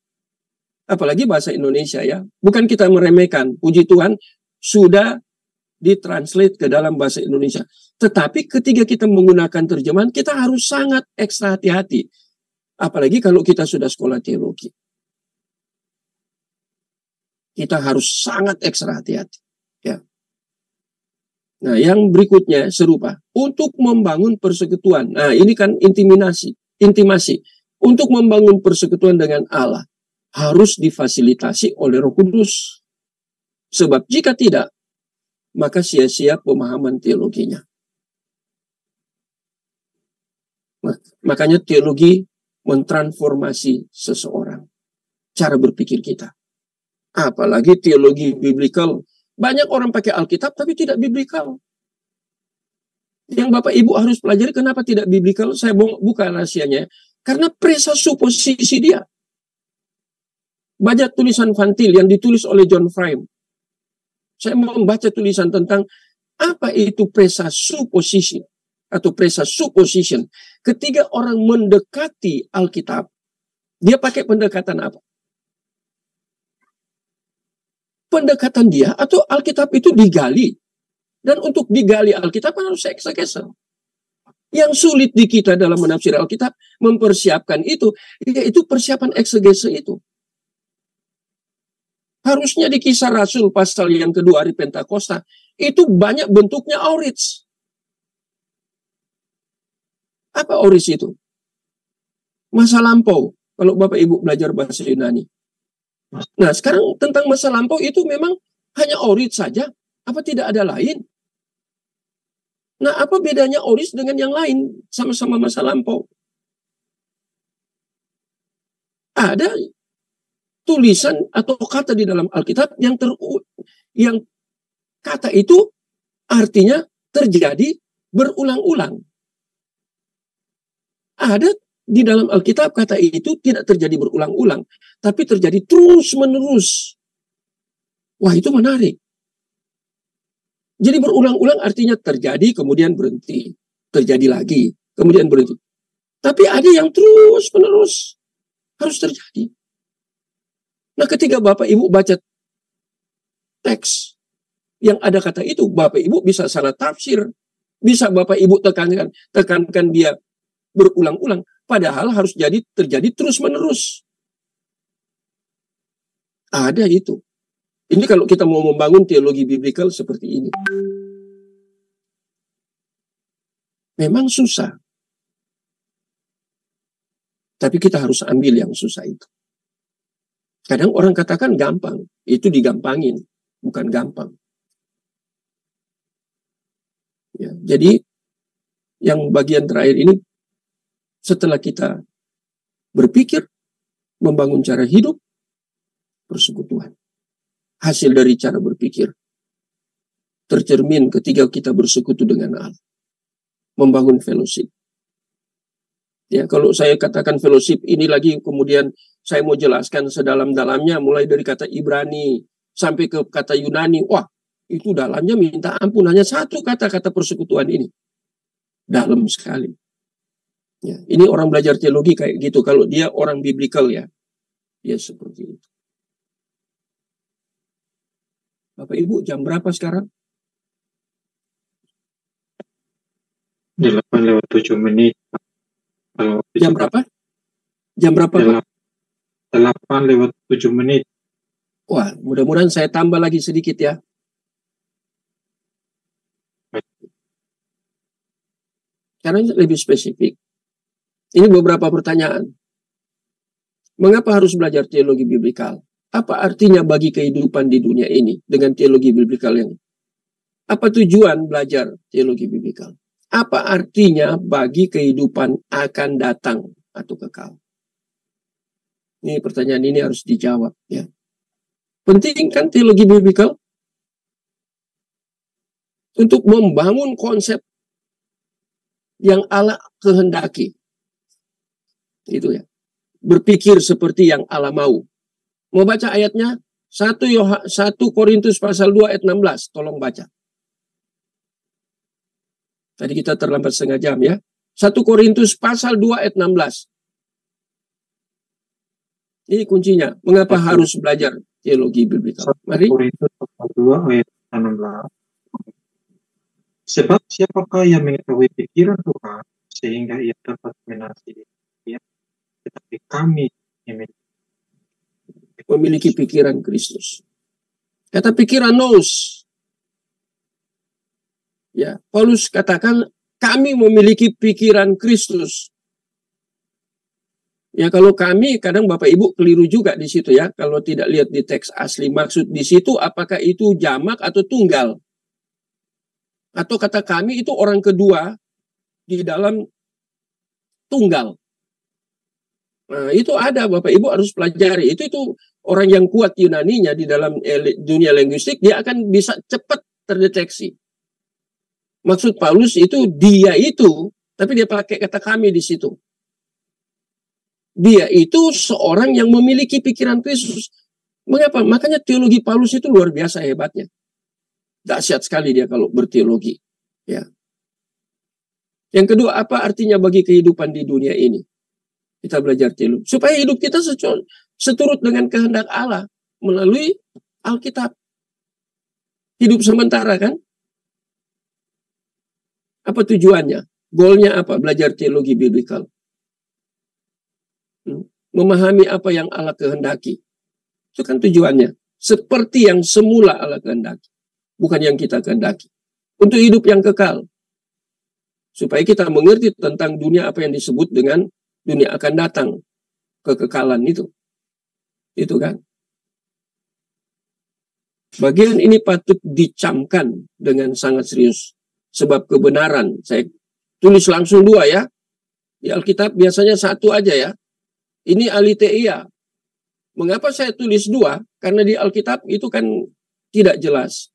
Apalagi bahasa Indonesia ya. Bukan kita meremehkan. Puji Tuhan sudah ditranslate ke dalam bahasa Indonesia. Tetapi ketika kita menggunakan terjemahan, kita harus sangat ekstra hati-hati. Apalagi kalau kita sudah sekolah teologi. Kita harus sangat ekstra hati-hati. Ya. Nah, yang berikutnya serupa. Untuk membangun persekutuan. Nah, ini kan intimasi. Untuk membangun persekutuan dengan Allah, harus difasilitasi oleh Roh Kudus. Sebab jika tidak, maka sia-sia pemahaman teologinya. Makanya teologi mentransformasi seseorang. Cara berpikir kita. Apalagi teologi biblical. Banyak orang pakai Alkitab tapi tidak biblical. Yang Bapak Ibu harus pelajari kenapa tidak biblical. Saya buka rahasianya. Karena presupposisi dia. Baca tulisan Van Til yang ditulis oleh John Frame. Saya membaca tulisan tentang apa itu presupposition atau presupposition. Ketika orang mendekati Alkitab, dia pakai pendekatan apa? Pendekatan dia atau Alkitab itu digali. Dan untuk digali Alkitab harus eksegese. Yang sulit di kita dalam menafsir Alkitab, mempersiapkan itu, yaitu persiapan eksegese itu. Harusnya di Kisah Rasul pasal yang kedua hari Pentakosta, itu banyak bentuknya aurits. Apa aurits itu? Masa lampau, kalau Bapak Ibu belajar bahasa Yunani. Nah, sekarang tentang masa lampau itu memang hanya aurits saja, apa tidak ada lain? Nah, apa bedanya aurits dengan yang lain? Sama-sama masa lampau. Ada tulisan atau kata di dalam Alkitab yang kata itu artinya terjadi berulang-ulang. Ada Di dalam Alkitab kata itu tidak terjadi berulang-ulang, tapi terjadi terus-menerus. Wah, itu menarik. Jadi berulang-ulang artinya terjadi, kemudian berhenti. Terjadi lagi, kemudian berhenti. Tapi ada yang terus-menerus harus terjadi. Nah, ketika Bapak Ibu baca teks yang ada kata itu, Bapak Ibu bisa salah tafsir. Bisa Bapak Ibu tekankan dia berulang-ulang. Padahal harus terjadi terus-menerus. Ada itu. Ini kalau kita mau membangun teologi biblikal seperti ini. Memang susah. Tapi kita harus ambil yang susah itu. Kadang orang katakan gampang. Itu digampangin. Bukan gampang. Ya, jadi yang bagian terakhir ini, setelah kita berpikir, membangun cara hidup, persekutuan. Hasil dari cara berpikir tercermin ketika kita bersekutu dengan Allah. Membangun fellowship. Ya, kalau saya katakan fellowship ini lagi, kemudian saya mau jelaskan sedalam-dalamnya, mulai dari kata Ibrani sampai ke kata Yunani. Wah, itu dalamnya minta ampun. Hanya satu kata-kata persekutuan ini. Dalam sekali. Ya, ini orang belajar teologi kayak gitu. Kalau dia orang biblikal ya, dia seperti itu. Bapak Ibu, jam berapa sekarang? 8:07. Jam berapa? Jam berapa? 8:07. Wah, mudah-mudahan saya tambah lagi sedikit ya. Karena lebih spesifik. Ini beberapa pertanyaan. Mengapa harus belajar teologi biblikal? Apa artinya bagi kehidupan di dunia ini dengan teologi biblikal yang? Apa tujuan belajar teologi biblikal? Apa artinya bagi kehidupan akan datang atau kekal? Ini pertanyaan ini harus dijawab ya. Penting kan teologi biblikal? Untuk membangun konsep yang Allah kehendaki. Itu ya. Berpikir seperti yang Allah mau. Mau baca ayatnya? 1 Korintus pasal 2 ayat 16. Tolong baca. Tadi kita terlambat setengah jam ya. 1 Korintus pasal 2 ayat 16. Ini kuncinya. Mengapa harus belajar teologi biblikal? Mari. 1 Korintus pasal 2 ayat 16. Sebab siapakah yang mengetahui pikiran Tuhan sehingga ia dapat menasihati dia? Tetapi kami memiliki pikiran Kristus. Kata pikiran nous. Ya, Paulus katakan kami memiliki pikiran Kristus. Ya, kalau kami kadang Bapak Ibu keliru juga di situ ya, kalau tidak lihat di teks asli. Maksud di situ apakah itu jamak atau tunggal? Atau kata kami itu orang kedua di dalam tunggal. Nah, itu ada Bapak Ibu harus pelajari. Itu orang yang kuat Yunaninya di dalam dunia linguistik, dia akan bisa cepat terdeteksi. Maksud Paulus itu dia itu, tapi dia pakai kata kami di situ. Dia itu seorang yang memiliki pikiran Kristus. Mengapa? Makanya teologi Paulus itu luar biasa hebatnya. Dahsyat sekali dia kalau berteologi. Ya. Yang kedua, apa artinya bagi kehidupan di dunia ini? Kita belajar teologi. Supaya hidup kita seturut dengan kehendak Allah melalui Alkitab. Hidup sementara kan? Apa tujuannya? Goalnya apa? Belajar teologi biblikal. Memahami apa yang Allah kehendaki. Itu kan tujuannya. Seperti yang semula Allah kehendaki. Bukan yang kita kehendaki. Untuk hidup yang kekal. Supaya kita mengerti tentang dunia apa yang disebut dengan dunia akan datang. Kekekalan itu. Itu kan. Bagian ini patut dicamkan dengan sangat serius. Sebab kebenaran. Saya tulis langsung 2 ya. Di Alkitab biasanya 1 aja ya. Ini aletheia. Mengapa saya tulis 2? Karena di Alkitab itu kan tidak jelas.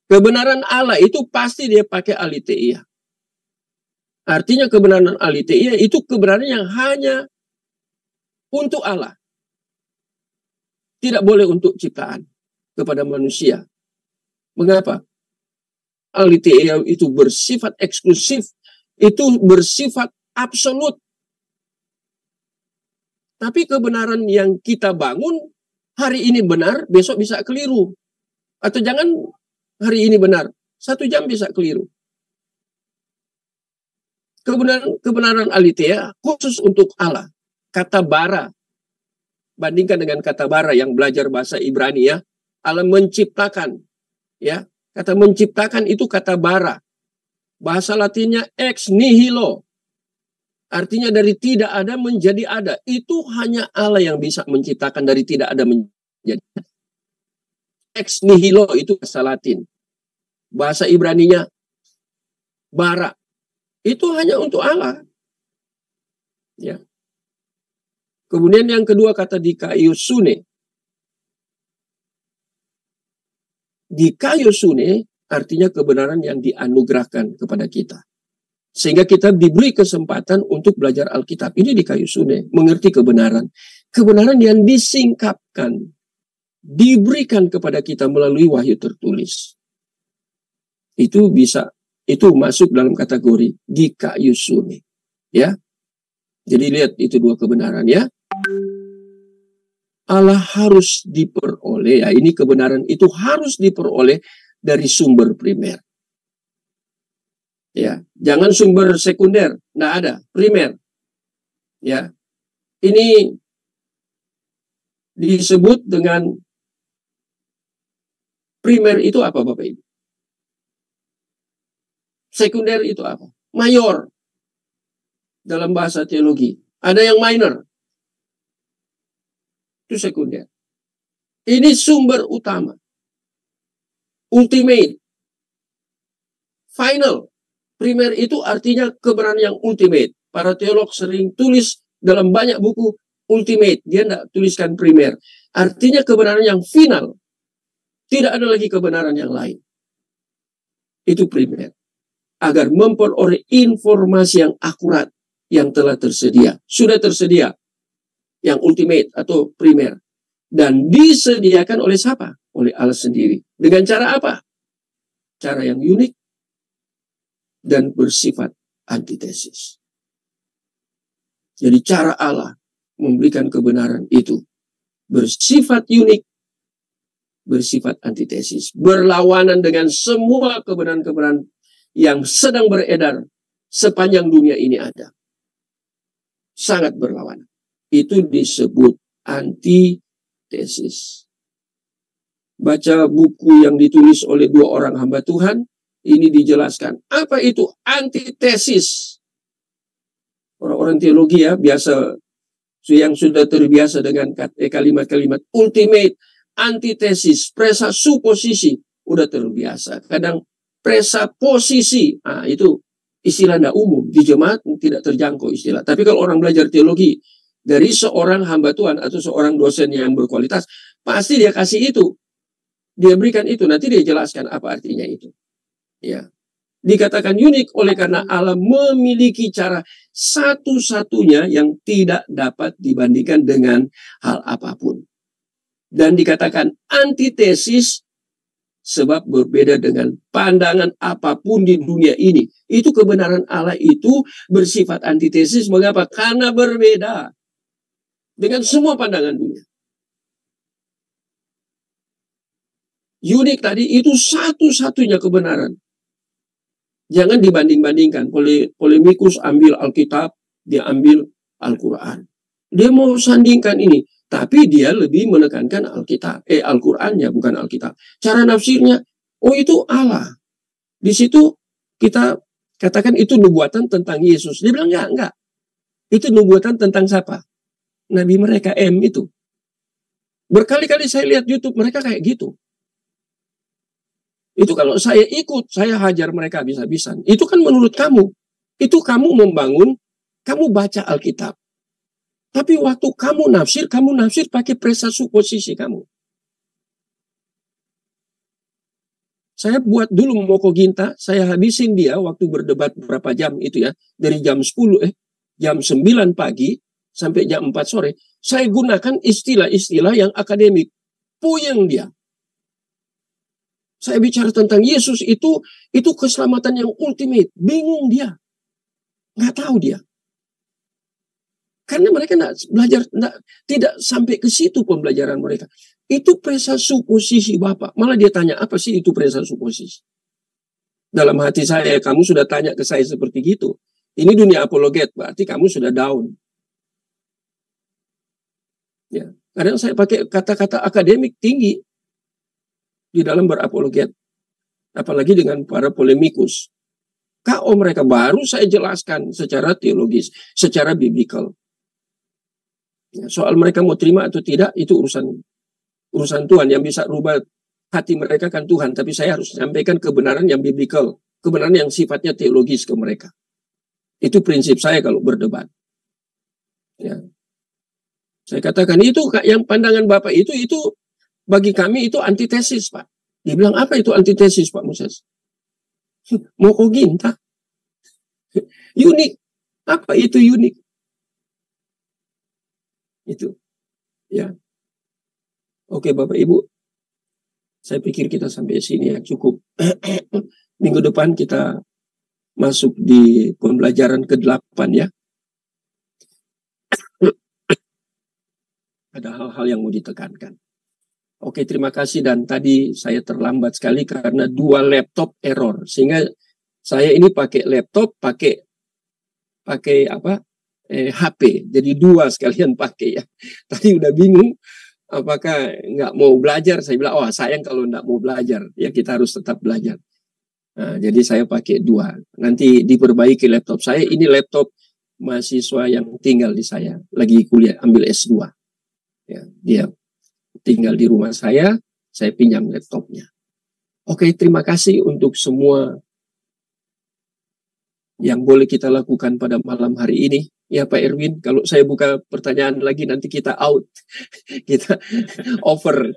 Kebenaran Allah itu pasti dia pakai aletheia. Artinya kebenaran aletheia itu kebenaran yang hanya untuk Allah. Tidak boleh untuk ciptaan kepada manusia. Mengapa? Aletheia itu bersifat eksklusif, itu bersifat absolut. Tapi kebenaran yang kita bangun, hari ini benar, besok bisa keliru. Atau jangan hari ini benar, 1 jam bisa keliru. Kebenaran aletheia khusus untuk Allah. Kata bara, bandingkan dengan kata bara yang belajar bahasa Ibrani ya. Allah menciptakan, ya. Kata menciptakan itu kata bara. Bahasa Latinnya ex nihilo. Artinya dari tidak ada menjadi ada. Itu hanya Allah yang bisa menciptakan dari tidak ada menjadi ada. Ex nihilo itu bahasa Latin. Bahasa Ibraninya bara. Itu hanya untuk Allah. Ya. Kemudian yang kedua kata dikaiosune. Dikaiosune artinya kebenaran yang dianugerahkan kepada kita. Sehingga kita diberi kesempatan untuk belajar Alkitab. Ini dikaiosune, mengerti kebenaran. Kebenaran yang disingkapkan, diberikan kepada kita melalui wahyu tertulis. Itu bisa, itu masuk dalam kategori dikaiosune. Ya. Jadi lihat itu dua kebenaran ya. Allah harus diperoleh, ya ini kebenaran itu harus diperoleh dari sumber primer. Ya, jangan sumber sekunder, nggak ada, primer. Ya, ini disebut dengan primer itu apa Bapak Ibu? Sekunder itu apa? Mayor dalam bahasa teologi. Ada yang minor. Itu sekunder. Ini sumber utama. Ultimate. Final. Primer itu artinya kebenaran yang ultimate. Para teolog sering tulis dalam banyak buku ultimate. Dia tidak tuliskan primer. Artinya kebenaran yang final. Tidak ada lagi kebenaran yang lain. Itu primer. Agar memperoleh informasi yang akurat yang telah tersedia. Sudah tersedia. Yang ultimate atau primer. Dan disediakan oleh siapa? Oleh Allah sendiri. Dengan cara apa? Cara yang unik dan bersifat antitesis. Jadi cara Allah memberikan kebenaran itu bersifat unik, bersifat antitesis. Berlawanan dengan semua kebenaran-kebenaran yang sedang beredar sepanjang dunia ini ada. Sangat berlawanan. Itu disebut antitesis. Baca buku yang ditulis oleh 2 orang hamba Tuhan, ini dijelaskan. Apa itu antitesis? Orang-orang teologi ya, biasa yang sudah terbiasa dengan kalimat-kalimat ultimate, antitesis, presupposisi, udah terbiasa. Kadang presupposisi, nah itu istilah tidak umum, di jemaat tidak terjangkau istilah. Tapi kalau orang belajar teologi, dari seorang hamba Tuhan atau seorang dosen yang berkualitas, pasti dia kasih itu. Dia berikan itu, nanti dia jelaskan apa artinya itu. Ya. Dikatakan unik oleh karena Allah memiliki cara satu-satunya yang tidak dapat dibandingkan dengan hal apapun. Dan dikatakan antitesis sebab berbeda dengan pandangan apapun di dunia ini. Itu kebenaran Allah itu bersifat antitesis. Mengapa? Karena berbeda dengan semua pandangan dunia. Unik tadi itu satu-satunya kebenaran. Jangan dibanding-bandingkan. Polemikus ambil Alkitab, dia ambil Al-Quran. Dia mau sandingkan ini. Tapi dia lebih menekankan Alkitab. Al-Qurannya bukan Alkitab. Cara nafsirnya, oh itu Allah. Di situ kita katakan itu nubuatan tentang Yesus. Dia bilang enggak. Itu nubuatan tentang siapa? Nabi mereka itu. Berkali-kali saya lihat YouTube mereka kayak gitu. Itu kalau saya ikut, saya hajar mereka habis-habisan. Itu kan menurut kamu. Itu kamu membangun, kamu baca Alkitab. Tapi waktu kamu nafsir pakai presupposisi kamu. Saya buat dulu Moko Ginta, saya habisin dia waktu berdebat berapa jam itu ya, dari jam 9 pagi sampai jam 4 sore. Saya gunakan istilah-istilah yang akademik. Puyeng dia. Saya bicara tentang Yesus itu keselamatan yang ultimate. Bingung dia. Nggak tahu dia. Karena mereka tidak sampai ke situ pembelajaran mereka. Itu presupposisi Bapak. Malah dia tanya, apa sih itu presupposisi? Dalam hati saya, kamu sudah tanya ke saya seperti gitu. Ini dunia apologet, berarti kamu sudah down. Ya, kadang saya pakai kata-kata akademik tinggi di dalam berapologet. Apalagi dengan para polemikus. KO mereka baru saya jelaskan secara teologis, secara biblical. Ya, soal mereka mau terima atau tidak, itu urusan Tuhan. Yang bisa rubah hati mereka kan Tuhan. Tapi saya harus sampaikan kebenaran yang biblical. Kebenaran yang sifatnya teologis ke mereka. Itu prinsip saya kalau berdebat. Ya. Saya katakan itu yang pandangan Bapak itu bagi kami itu antitesis, Pak. Dia bilang, apa itu antitesis, Pak Moses? Moko Ginta. Unik. Apa itu unik? Itu. Ya. Oke, Bapak Ibu. Saya pikir kita sampai sini ya, cukup. Minggu depan kita masuk di pembelajaran ke-8 ya. Ada hal-hal yang mau ditekankan. Oke, terima kasih. Dan tadi saya terlambat sekali karena 2 laptop error. Sehingga saya ini pakai laptop, pakai HP. Jadi 2 sekalian pakai ya. Tadi udah bingung apakah nggak mau belajar. Saya bilang, sayang kalau nggak mau belajar. Ya kita harus tetap belajar. Nah, jadi saya pakai 2. Nanti diperbaiki laptop saya. Ini laptop mahasiswa yang tinggal di saya. Lagi kuliah, ambil S2. Ya, dia tinggal di rumah saya pinjam laptopnya. Oke, terima kasih untuk semua yang boleh kita lakukan pada malam hari ini. Ya Pak Erwin, kalau saya buka pertanyaan lagi nanti kita out. Kita over.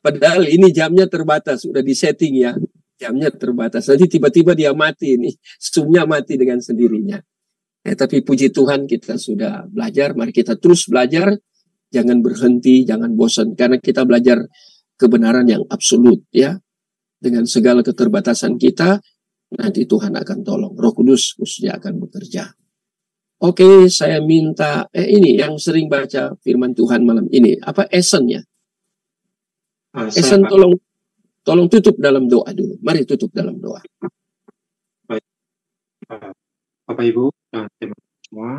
Padahal ini jamnya terbatas, sudah disetting ya. Jamnya terbatas. Nanti tiba-tiba dia mati nih. Zoom-nya mati dengan sendirinya. Tapi puji Tuhan kita sudah belajar. Mari kita terus belajar. Jangan berhenti, jangan bosan. Karena kita belajar kebenaran yang absolut ya. Dengan segala keterbatasan kita, nanti Tuhan akan tolong. Roh Kudus khususnya akan bekerja. Oke, saya minta ini yang sering baca firman Tuhan malam ini. Apa Esen ya? Esen tolong tutup dalam doa dulu. Mari tutup dalam doa. Baik. Bapak Ibu dan teman semua,